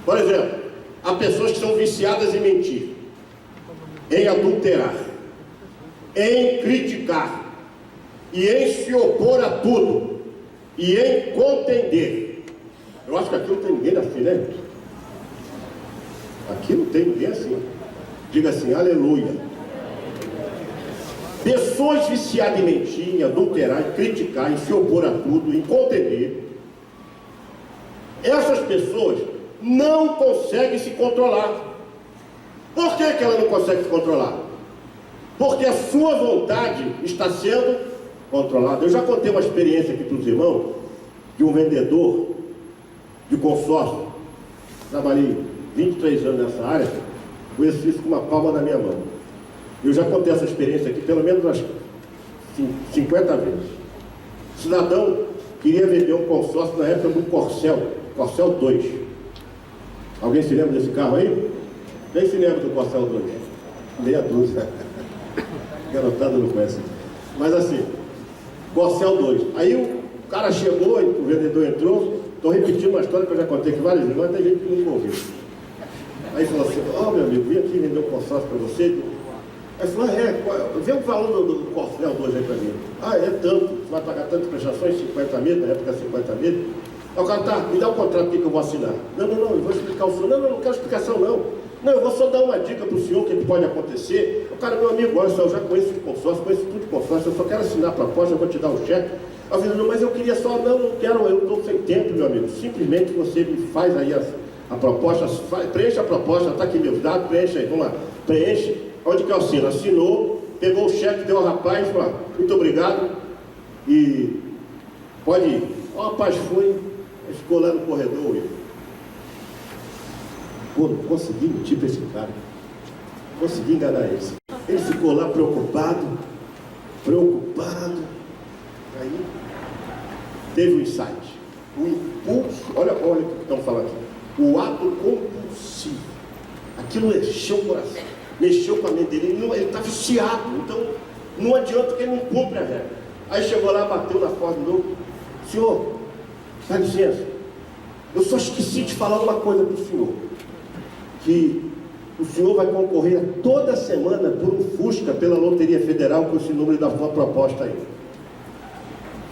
Por exemplo, há pessoas que são viciadas em mentir, em adulterar, em criticar, e em se opor a tudo, e em contender. Eu acho que aqui não tem ninguém assim, né? Aqui não tem ninguém assim. Diga assim: aleluia. Pessoas viciadas em mentir, em adulterar, em criticar, em se opor a tudo, em contender. Essas pessoas não conseguem se controlar. Por que ela não consegue se controlar? Porque a sua vontade está sendo controlada. Eu já contei uma experiência aqui para os irmãos, de um vendedor de consórcio. Trabalhei 23 anos nessa área, conheço isso com uma palma na minha mão. Eu já contei essa experiência aqui pelo menos umas 50 vezes. O cidadão queria vender um consórcio na época do Corcel 2. Alguém se lembra desse carro aí? Quem se lembra do Corcel 2? Meia dúzia. Garotada não conhece. Mas assim, Corcel 2. Aí o cara chegou, o vendedor entrou. Estou repetindo uma história que eu já contei aqui várias vezes, mas tem gente que não ouviu. Aí falou assim: meu amigo, vim aqui vender um consórcio para você. Aí falou: vê o valor do Corcel 2 aí para mim. É tanto, você vai pagar tantas prestações, 50 mil, na época 50 mil. Aí o cara: tá, me dá o contrato aqui que eu vou assinar. Não, eu vou explicar o senhor. Não quero explicação não. Não, eu vou só dar uma dica para o senhor que pode acontecer. O cara: meu amigo, olha só, eu já conheço de consórcio, conheço tudo de consórcio, eu só quero assinar a proposta, eu vou te dar o cheque. Aí eu falei: não, mas eu queria só, não quero, eu estou sem tempo, meu amigo. Simplesmente você me faz aí a proposta, preencha a proposta, está aqui meus dados, preencha aí, vamos lá, preenche. Onde que eu assino? Assinou, pegou o cheque, deu ao rapaz, falou: muito obrigado, e pode ir. O rapaz foi, ficou lá no corredor. Pô, não consegui mentir para esse cara. Consegui enganar ele. Ele ficou lá preocupado. Aí teve um insight. O impulso, olha o que estão falando aqui. O ato compulsivo. Aquilo mexeu o coração, mexeu com a mente dele. Ele está viciado, então não adianta que ele não cumpre a regra. Aí chegou lá, bateu na porta de novo. Senhor, dá licença, eu só esqueci de falar uma coisa para o senhor, que o senhor vai concorrer toda semana por um Fusca pela Loteria Federal com esse número da sua proposta aí.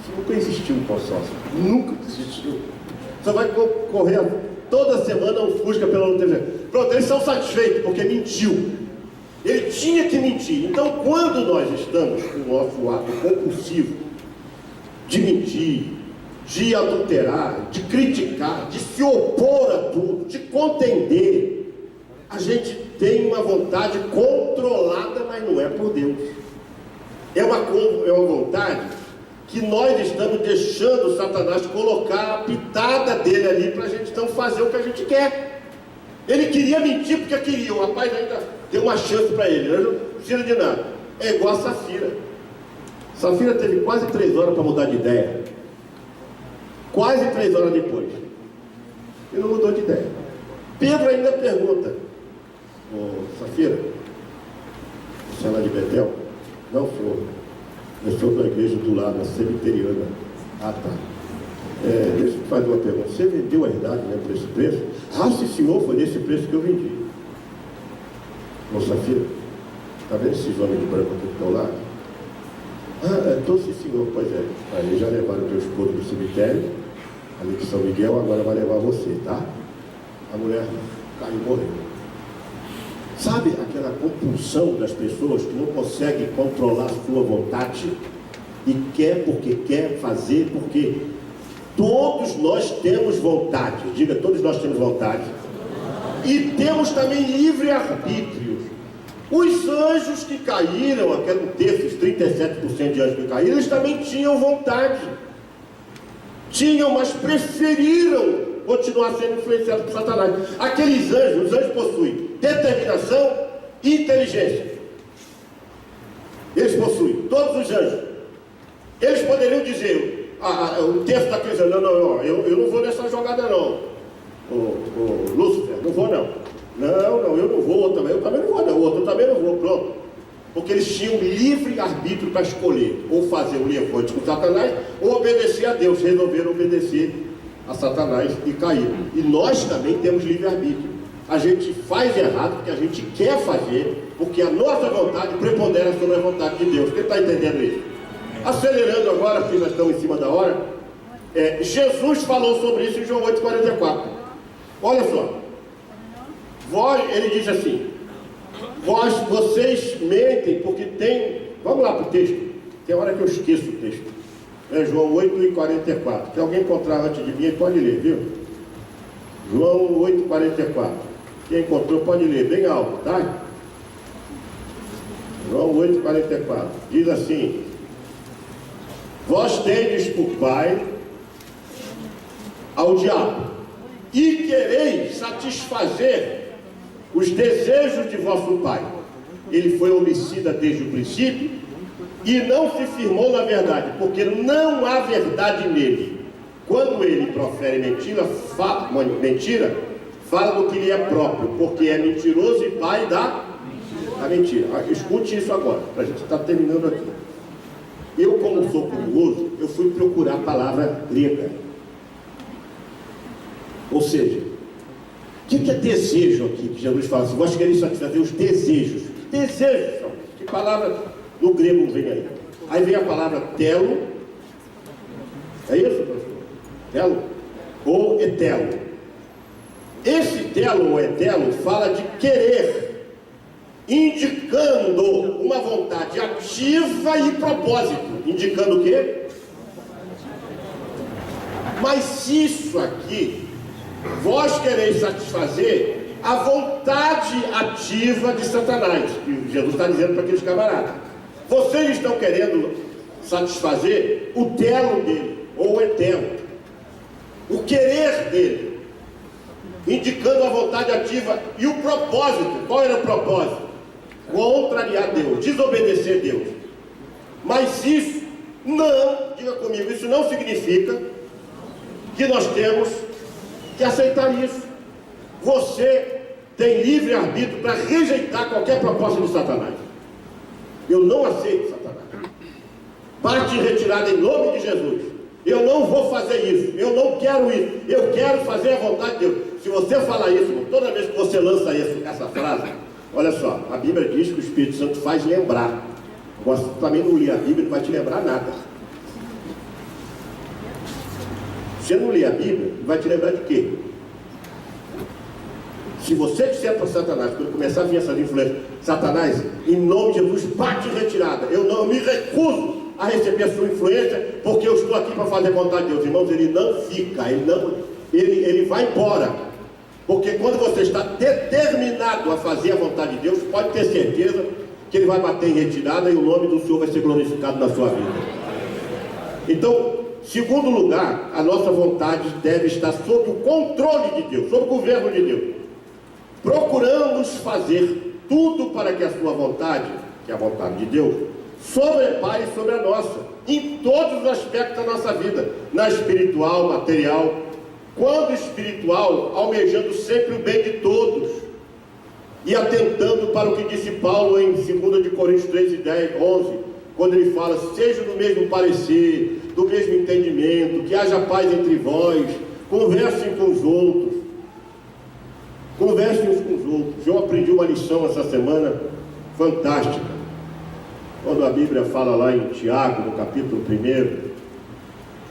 Isso nunca existiu em consórcio, nunca existiu. Você vai concorrer toda semana um Fusca pela Loteria Federal. Pronto, eles são satisfeitos porque mentiu. Ele tinha que mentir. Então, quando nós estamos com o nosso ato compulsivo de mentir, de adulterar, de criticar, de se opor a tudo, de contender, a gente tem uma vontade controlada, mas não é por Deus. É uma vontade que nós estamos deixando Satanás colocar a pitada dele ali para a gente então fazer o que a gente quer. Ele queria mentir porque queria, o rapaz ainda deu uma chance para ele, ele não precisa de nada. É igual a Safira. Safira teve quase 3 horas para mudar de ideia. Quase 3 horas depois. Ele não mudou de ideia. Pedro ainda pergunta: ô Safira, você é lá de Betel? Não, senhor. Eu sou da igreja do lado, a cemiteriana. Ah, tá. Deixa eu te fazer uma pergunta. Você vendeu a herdade, né, por esse preço? Ah, se senhor, foi nesse preço que eu vendi. Ô Safira, está vendo esses homens de branco aqui do teu lado? Ah, então sim senhor, pois é. Aí já levaram o teu esposo do cemitério, ali de São Miguel, agora vai levar você, tá? A mulher caiu e morreu. Sabe aquela compulsão das pessoas que não conseguem controlar a sua vontade e quer porque quer fazer, porque todos nós temos vontade, diga, todos nós temos vontade, e temos também livre-arbítrio. Os anjos que caíram, aquele terço, os 37% de anjos que caíram, eles também tinham vontade, mas preferiram continuar sendo influenciados por Satanás. Aqueles anjos, os anjos possuem determinação e inteligência. Eles possuem, todos os anjos. Eles poderiam dizer, o texto daqueles anjos, não, eu não vou nessa jogada não. O Lúcifer, não vou não. Não, eu não vou, eu também não vou não, outro eu também não vou, pronto. Porque eles tinham livre arbítrio para escolher, ou fazer o levante com Satanás, ou obedecer a Deus. Resolveram obedecer a Satanás e caíram. E nós também temos livre-arbítrio. A gente faz errado porque a gente quer fazer, porque a nossa vontade prepondera sobre a vontade de Deus. Quem está entendendo isso? Acelerando agora, porque nós estamos em cima da hora, Jesus falou sobre isso em João 8,44. Olha só. Ele diz assim: vocês mentem porque tem... Vamos lá para o texto. Tem hora que eu esqueço o texto. João 8,44. Se alguém encontrar antes de mim, pode ler, viu? João 8,44. Quem encontrou pode ler, bem alto, tá? João 8,44. Diz assim: vós tendes por pai ao diabo, e quereis satisfazer os desejos de vosso pai. Ele foi homicida desde o princípio e não se firmou na verdade, porque não há verdade nele. Quando ele profere mentira, fala do que lhe é próprio, porque é mentiroso e pai da mentira. Escute isso agora, para a gente estar terminando aqui. Eu, como sou curioso, eu fui procurar a palavra grega. Ou seja, o que é desejo aqui? Que Jesus fala assim: vós quereis satisfazer os desejos. Desejos são, que palavra no grego vem aí? Aí vem a palavra telo. É isso, pastor? Telo? Ou etelo. Esse telo ou etelo fala de querer, indicando uma vontade ativa e propósito. Indicando o quê? Mas isso aqui, vós quereis satisfazer a vontade ativa de Satanás, que Jesus está dizendo para aqueles camaradas. Vocês estão querendo satisfazer o telo dele, ou o etelo, o querer dele. indicando a vontade ativa e o propósito. Qual era o propósito? Contrariar Deus, desobedecer Deus. Mas isso não, diga comigo, isso não significa que nós temos que aceitar isso. Você tem livre arbítrio para rejeitar qualquer proposta de Satanás. Eu não aceito Satanás. Parte em retirada em nome de Jesus. Eu não vou fazer isso, eu não quero isso, eu quero fazer a vontade de Deus. Se você falar isso, toda vez que você lança essa frase, olha só, a Bíblia diz que o Espírito Santo faz lembrar. Você também não lê a Bíblia, não vai te lembrar nada. Você não lê a Bíblia, vai te lembrar de quê? Se você disser para Satanás, quando começar a vir essa influência, Satanás, em nome de Jesus, bate em retirada. Eu me recuso a receber a sua influência, porque eu estou aqui para fazer a vontade de Deus. Irmãos, ele não fica, ele vai embora. Porque quando você está determinado a fazer a vontade de Deus, pode ter certeza que ele vai bater em retirada e o nome do Senhor vai ser glorificado na sua vida. Então, segundo lugar, a nossa vontade deve estar sob o controle de Deus, sob o governo de Deus. Procuramos fazer tudo para que a sua vontade, que é a vontade de Deus, sobrepare sobre a nossa, em todos os aspectos da nossa vida, na espiritual, material. Quando espiritual, almejando sempre o bem de todos e atentando para o que disse Paulo em 2 de Coríntios 3:11, quando ele fala: seja do mesmo parecer, do mesmo entendimento, que haja paz entre vós, conversem com os outros, conversem uns com os outros. Eu aprendi uma lição essa semana fantástica, quando a Bíblia fala lá em Tiago, no capítulo 1,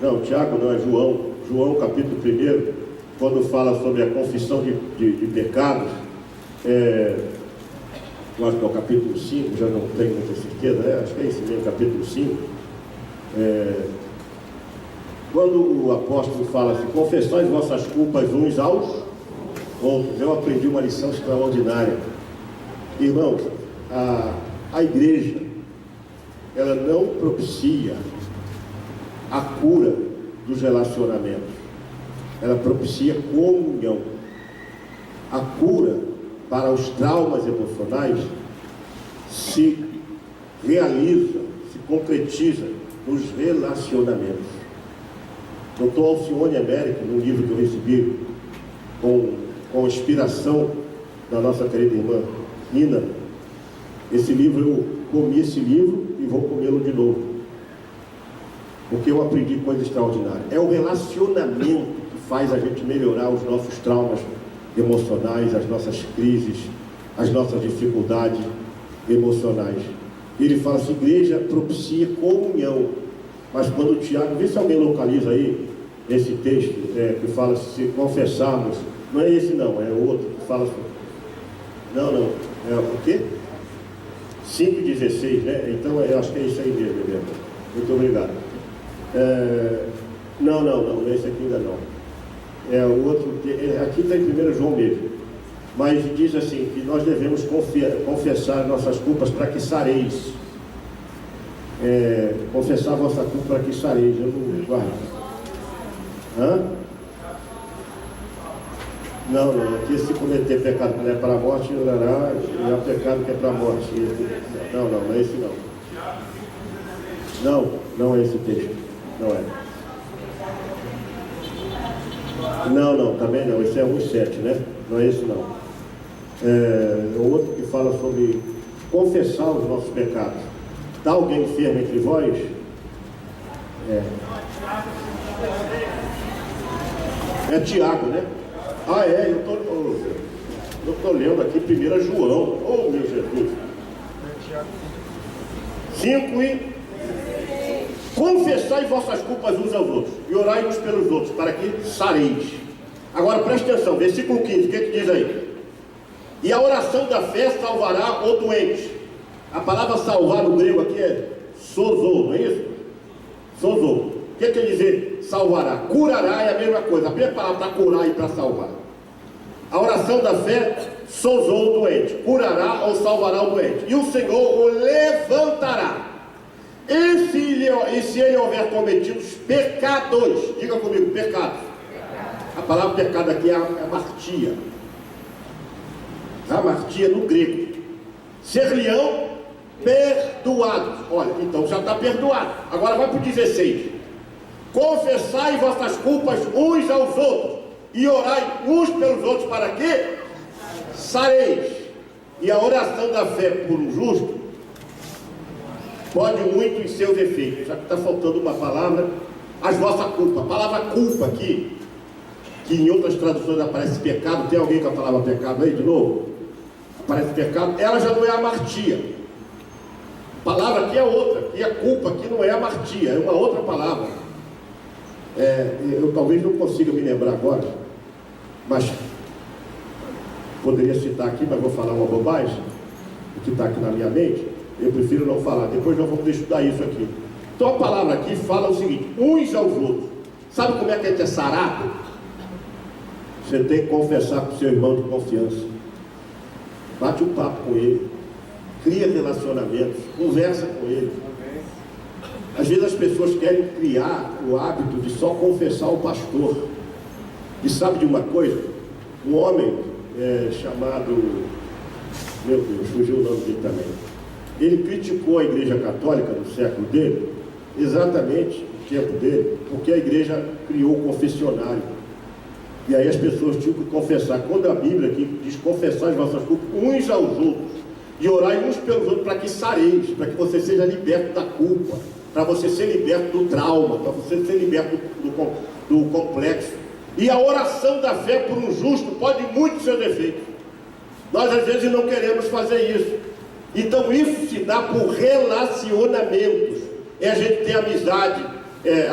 não, Tiago não, é João capítulo 1, quando fala sobre a confissão de pecados, eu acho que é o capítulo 5, já não tenho muita certeza, acho que é esse mesmo, capítulo 5, quando o apóstolo fala assim: confessai vossas culpas uns aos outros. Eu aprendi uma lição extraordinária. Irmãos, a igreja, ela não propicia a cura dos relacionamentos, ela propicia comunhão. A cura para os traumas emocionais se realiza, se concretiza nos relacionamentos. Dr. Alcione Américo, num livro que eu recebi com inspiração da nossa querida irmã Nina, esse livro, eu comi esse livro e vou comê-lo de novo, porque eu aprendi coisa extraordinária. É o relacionamento que faz a gente melhorar os nossos traumas emocionais, as nossas crises, as nossas dificuldades emocionais. Ele fala assim: igreja propicia comunhão. Mas quando o Tiago, vê se alguém localiza aí esse texto que fala: se confessarmos, não é esse não, é outro que fala assim, não, é o quê? 5,16, né? Então eu acho que é isso aí mesmo. Muito obrigado. Não, esse aqui ainda não. É o outro, aqui está em 1 João mesmo. Mas diz assim, que nós devemos confessar nossas culpas para que sareis. Confessar a vossa culpa para que sareis. Eu não guardo. Não, aqui se cometer pecado que não é para a morte, orará, e há pecado que é para a morte. Não é esse não. Não é esse texto. Não é. Não, também não. Esse é 1,7, né? Não é esse não. É o outro que fala sobre confessar os nossos pecados. Está alguém enfermo entre vós? É Tiago, né? Eu estou lendo aqui 1 João. Oh, meu Jesus. 5 confessai vossas culpas uns aos outros e orai uns pelos outros, para que sareis. Agora preste atenção, versículo 15, o que diz aí? E a oração da fé salvará o doente. A palavra salvar no grego aqui é sozo, não é isso? Sozo. O que quer dizer salvará? Curará é a mesma coisa, a mesma palavra para curar e para salvar. A oração da fé sozou o doente, curará ou salvará o doente, e o Senhor o levantará. E se ele houver cometido pecados, diga comigo, pecados. A palavra pecado aqui é amartia. Amartia no grego. Ser-lhe-ão perdoados. Olha, então já está perdoado. Agora vai para o 16. Confessai vossas culpas uns aos outros e orai uns pelos outros para que sareis. E a oração da fé por um justo pode muito em seus efeitos. Já que está faltando uma palavra, as vossas culpas. A palavra culpa aqui, que em outras traduções aparece pecado. Tem alguém com a palavra pecado aí de novo? Aparece pecado. Ela já não é amartia. A palavra aqui é outra. E a culpa aqui não é amartia, é uma outra palavra. Eu talvez não consiga me lembrar agora, mas poderia citar aqui, mas vou falar uma bobagem, o que está aqui na minha mente. Eu prefiro não falar, depois nós vamos estudar isso aqui. Então a palavra aqui fala o seguinte: uns aos outros. Sabe como é que a gente é sarado? Você tem que confessar com o seu irmão de confiança, bate um papo com ele, cria relacionamentos, conversa com ele. Às vezes as pessoas querem criar o hábito de só confessar o pastor. E sabe de uma coisa? Um homem chamado, meu Deus, fugiu o nome dele também. Ele criticou a igreja católica no século dele, exatamente no tempo dele, porque a igreja criou o confessionário. E aí as pessoas tinham que confessar. Quando a Bíblia aqui diz confessar as vossas culpas uns aos outros e orai uns pelos outros para que sareis, para que você seja liberto da culpa, para você ser liberto do trauma, para você ser liberto do complexo. E a oração da fé por um justo pode muito ser defeito. Nós às vezes não queremos fazer isso. Então isso se dá por relacionamentos. A gente ter amizade,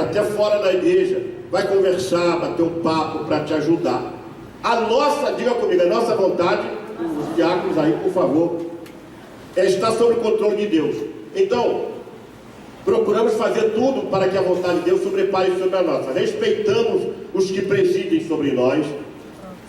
até fora da igreja, vai conversar, bater um papo para te ajudar. A nossa, diga comigo, a nossa vontade, os diáconos aí, por favor, está sob o controle de Deus. Então, procuramos fazer tudo para que a vontade de Deus sobrepare sobre a nossa. Respeitamos os que presidem sobre nós,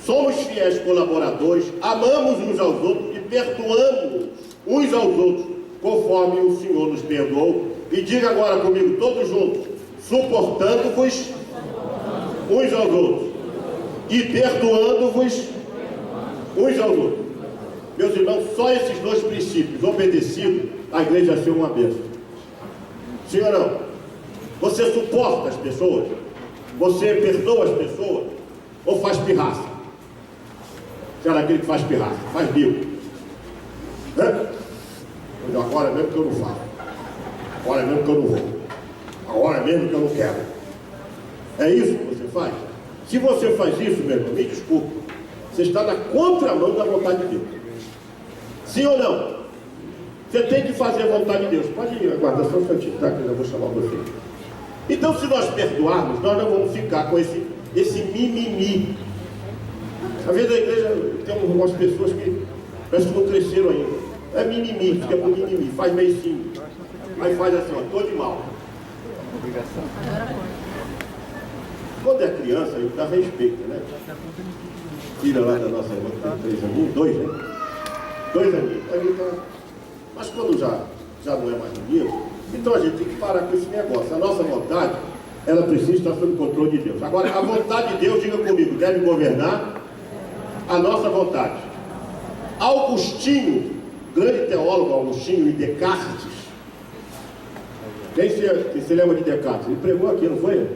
somos fiéis colaboradores, amamos uns aos outros e perdoamos uns aos outros, conforme o Senhor nos perdoou. E diga agora comigo, todos juntos: suportando-vos uns aos outros e perdoando-vos uns aos outros. Meus irmãos, só esses dois princípios obedecidos, a igreja vai ser uma bênção. Sim ou não? Você suporta as pessoas? Você perdoa as pessoas? Ou faz pirraça? Será aquele que faz pirraça? Faz bico? Agora mesmo que eu não faço. Agora mesmo que eu não vou. Agora mesmo que eu não quero. É isso que você faz? Se você faz isso, meu irmão, me desculpe, você está na contramão da vontade de Deus. Sim ou não? Você tem que fazer a vontade de Deus. Pode ir, aguarda só um instantinho, tá? Que eu já vou chamar você. Então, se nós perdoarmos, nós não vamos ficar com esse mimimi. Às vezes a igreja tem algumas pessoas que parece que não cresceram ainda. É mimimi, fica com mimimi, faz meicinho. Aí faz assim, ó, tô de mal. Quando é criança, a gente dá respeito, né? Filha lá da nossa irmã, que tem 3 aninhos, 2, né? 2 aninhos. Mas quando já não é mais menino, então a gente tem que parar com esse negócio. A nossa vontade, ela precisa estar sob o controle de Deus. Agora, a vontade de Deus, diga comigo, deve governar a nossa vontade. Augustinho, grande teólogo Augustinho e Descartes, quem se lembra de Descartes? Ele pregou aqui, não foi?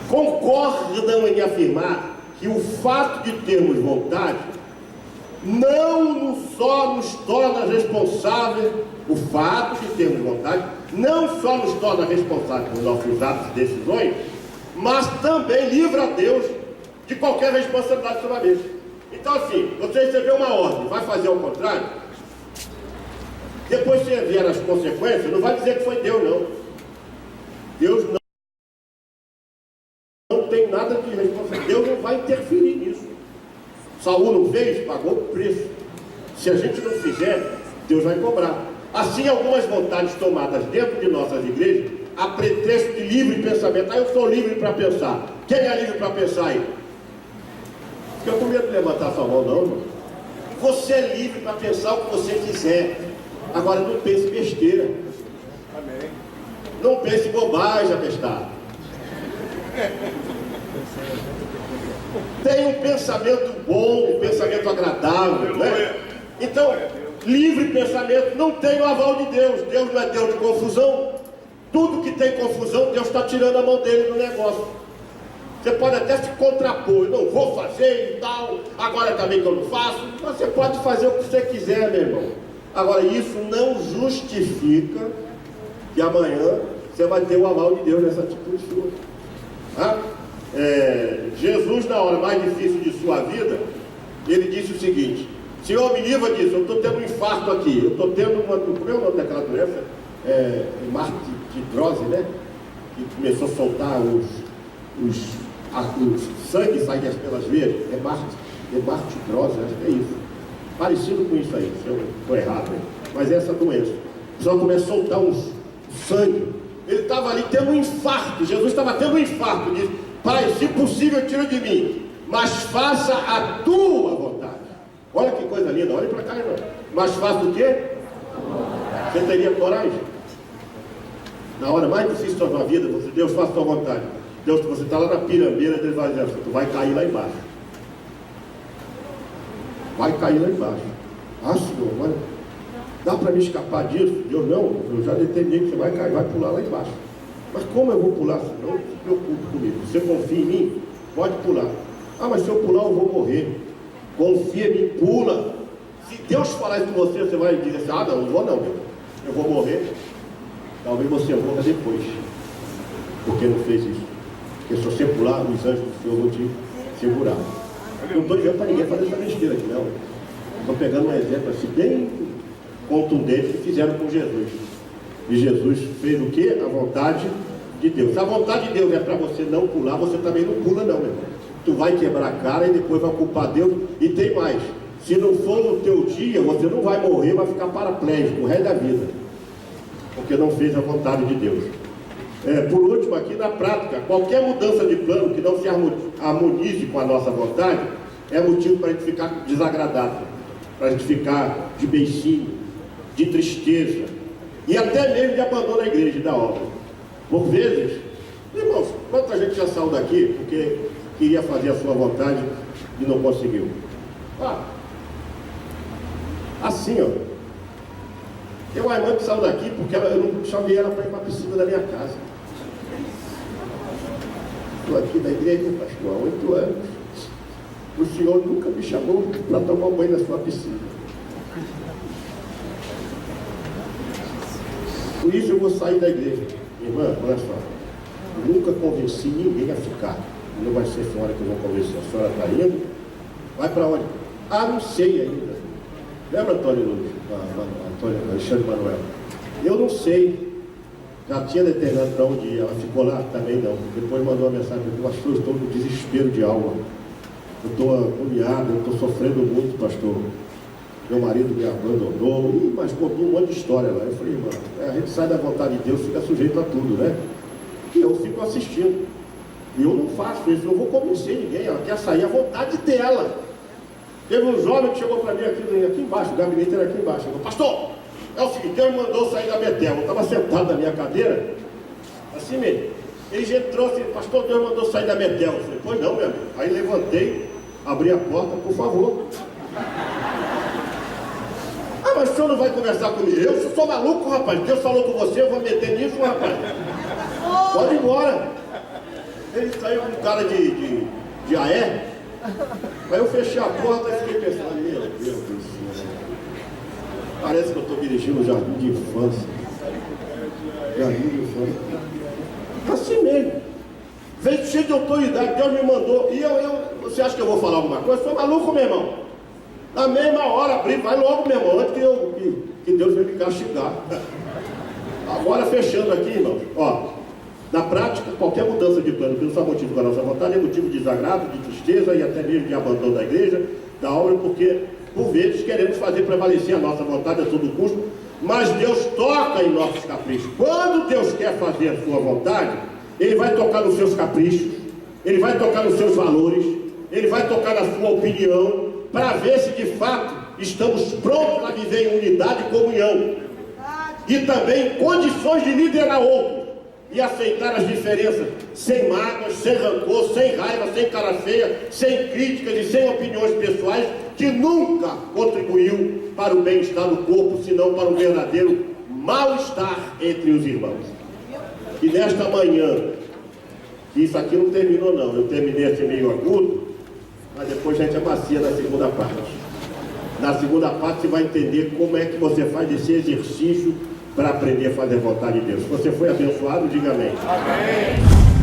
Concordam em afirmar que o fato de termos vontade não só nos torna responsáveis, o fato de termos vontade não só nos torna responsáveis pelos nossos atos e decisões, mas também livra a Deus de qualquer responsabilidade sobre a mesma. Então assim, você recebeu uma ordem, vai fazer ao contrário, depois você vier as consequências, não vai dizer que foi Deus, não. Deus não tem nada de responsabilidade. Deus não vai interferir nisso. Saul não fez, pagou o preço. Se a gente não fizer, Deus vai cobrar. Assim, algumas vontades tomadas dentro de nossas igrejas, a pretexto de livre pensamento. Eu sou livre para pensar. Quem é livre para pensar aí? Fica com medo de levantar sua mão, não, irmão. Você é livre para pensar o que você quiser. Agora, não pense besteira. Amém. Não pense bobagem, abestado. Tem um pensamento bom, um pensamento agradável, né? Então, livre pensamento não tem o aval de Deus. Deus não é Deus de confusão. Tudo que tem confusão, Deus está tirando a mão dele no negócio. Você pode até se contrapor, eu não vou fazer e tal, agora também que eu não faço. Mas você pode fazer o que você quiser, meu irmão. Agora, isso não justifica que amanhã você vai ter o aval de Deus nessa atitude sua. Tá? Jesus, na hora mais difícil de sua vida, ele disse o seguinte: Senhor, me livra disso, eu estou tendo um infarto aqui, eu estou tendo uma... Como é o nome daquela doença? Hematidrose, né? Que começou a soltar o sangue sair pelas veias. Hematidrose, acho que é isso. Parecido com isso aí, se eu estou errado, né? Mas é essa doença. O pessoal começa a soltar o sangue. Ele estava ali tendo um infarto. Jesus estava tendo um infarto. Disse: Pai, se possível, tira de mim, mas faça a tua vontade. Olha que coisa linda, olha para cá, irmão. Mas faça o quê? Você teria coragem? Na hora mais difícil da sua vida, Deus faça a tua vontade. Deus, você está lá na pirambeira, Deus vai dizer: tu vai cair lá embaixo. Vai cair lá embaixo. Ah, Senhor, mas dá para me escapar disso? Deus, não, eu já determinei que você vai cair, vai pular lá embaixo. Mas como eu vou pular? Não se preocupe comigo. Você confia em mim? Pode pular. Ah, mas se eu pular eu vou morrer. Confia em mim, pula. Se Deus falar isso com você, você vai dizer assim: ah, não vou não, Deus. Eu vou morrer. Talvez você morra depois, porque não fez isso. Porque se você pular, os anjos do Senhor vão te segurar. Eu não estou dizendo para ninguém fazer essa besteira aqui, não. Estou pegando um exemplo assim bem contundente que fizeram com Jesus. E Jesus fez o quê? A vontade de Deus. Se a vontade de Deus é para você não pular, você também não pula não, meu irmão. Tu vai quebrar a cara e depois vai culpar Deus. E tem mais: se não for no teu dia, você não vai morrer, vai ficar paraplégico o resto da vida, porque não fez a vontade de Deus. Por último, aqui na prática, qualquer mudança de plano que não se harmonize com a nossa vontade é motivo para a gente ficar desagradado, para a gente ficar de beicinho, de tristeza e até mesmo de abandono da igreja e da obra. Por vezes, irmãos, quanta gente já saiu daqui porque queria fazer a sua vontade e não conseguiu? Assim, ó. Tem uma irmã que saiu daqui porque eu não chamei ela para ir para a piscina da minha casa. Estou aqui na igreja, pastor, há 8 anos. O senhor nunca me chamou para tomar banho na sua piscina. Por isso eu vou sair da igreja. Irmã, olha só. Eu nunca convenci ninguém a ficar. Não vai ser a senhora que eu vou convencer. A senhora está indo? Vai para onde? Ah, não sei ainda. Lembra, Antônio Alexandre Manuel? Eu não sei. Já tinha determinado para onde ir. Ela ficou lá? Também não. Depois mandou uma mensagem: pastor, eu estou no desespero de alma. Eu estou agoniado, eu estou sofrendo muito, pastor. Meu marido me abandonou. Mas contou um monte de história lá. Eu falei: irmã, a gente sai da vontade de Deus, fica sujeito a tudo, né? E eu fico assistindo. E eu não faço isso, eu não vou convencer ninguém. Ela quer sair à vontade dela. Teve um jovem que chegou para mim aqui embaixo, o gabinete era aqui embaixo. Falou: pastor, é o seguinte, Deus me mandou sair da Betel. Eu estava sentado na minha cadeira, assim mesmo. Ele já entrou assim: pastor, Deus mandou sair da Betel. Eu falei: pois não, meu amigo. Aí levantei, abri a porta: por favor. Ah, mas o senhor não vai conversar comigo? Eu sou maluco, rapaz. Deus falou com você, eu vou meter nisso, rapaz. Pode ir embora. Ele saiu com um cara de AE. Aí eu fechei a porta e fiquei pensando: meu Deus do céu, parece que eu estou dirigindo o jardim de infância. Jardim de infância. Assim mesmo. Veio cheio de autoridade, Deus me mandou. E você acha que eu vou falar alguma coisa? Eu sou maluco, meu irmão. Na mesma hora, abri, vai logo, meu irmão, antes que Deus venha me castigar. Agora fechando aqui, irmão, ó. Na prática, qualquer mudança de plano que não só motivo com a nossa vontade é motivo de desagrado, de tristeza e até mesmo de abandono da igreja, da obra, porque por vezes queremos fazer prevalecer a nossa vontade a todo custo, mas Deus toca em nossos caprichos. Quando Deus quer fazer a sua vontade, Ele vai tocar nos seus caprichos, Ele vai tocar nos seus valores, Ele vai tocar na sua opinião, para ver se de fato estamos prontos a viver em unidade e comunhão, e também em condições de liderar outros. e aceitar as diferenças sem mágoas, sem rancor, sem raiva, sem cara feia, sem críticas e sem opiniões pessoais, que nunca contribuiu para o bem-estar do corpo, senão para o verdadeiro mal-estar entre os irmãos. E nesta manhã, isso aqui não terminou não, eu terminei esse meio agudo, mas depois a gente amacia na segunda parte. Na segunda parte você vai entender como é que você faz esse exercício para aprender a fazer a vontade de Deus. Se você foi abençoado, diga amém. Amém.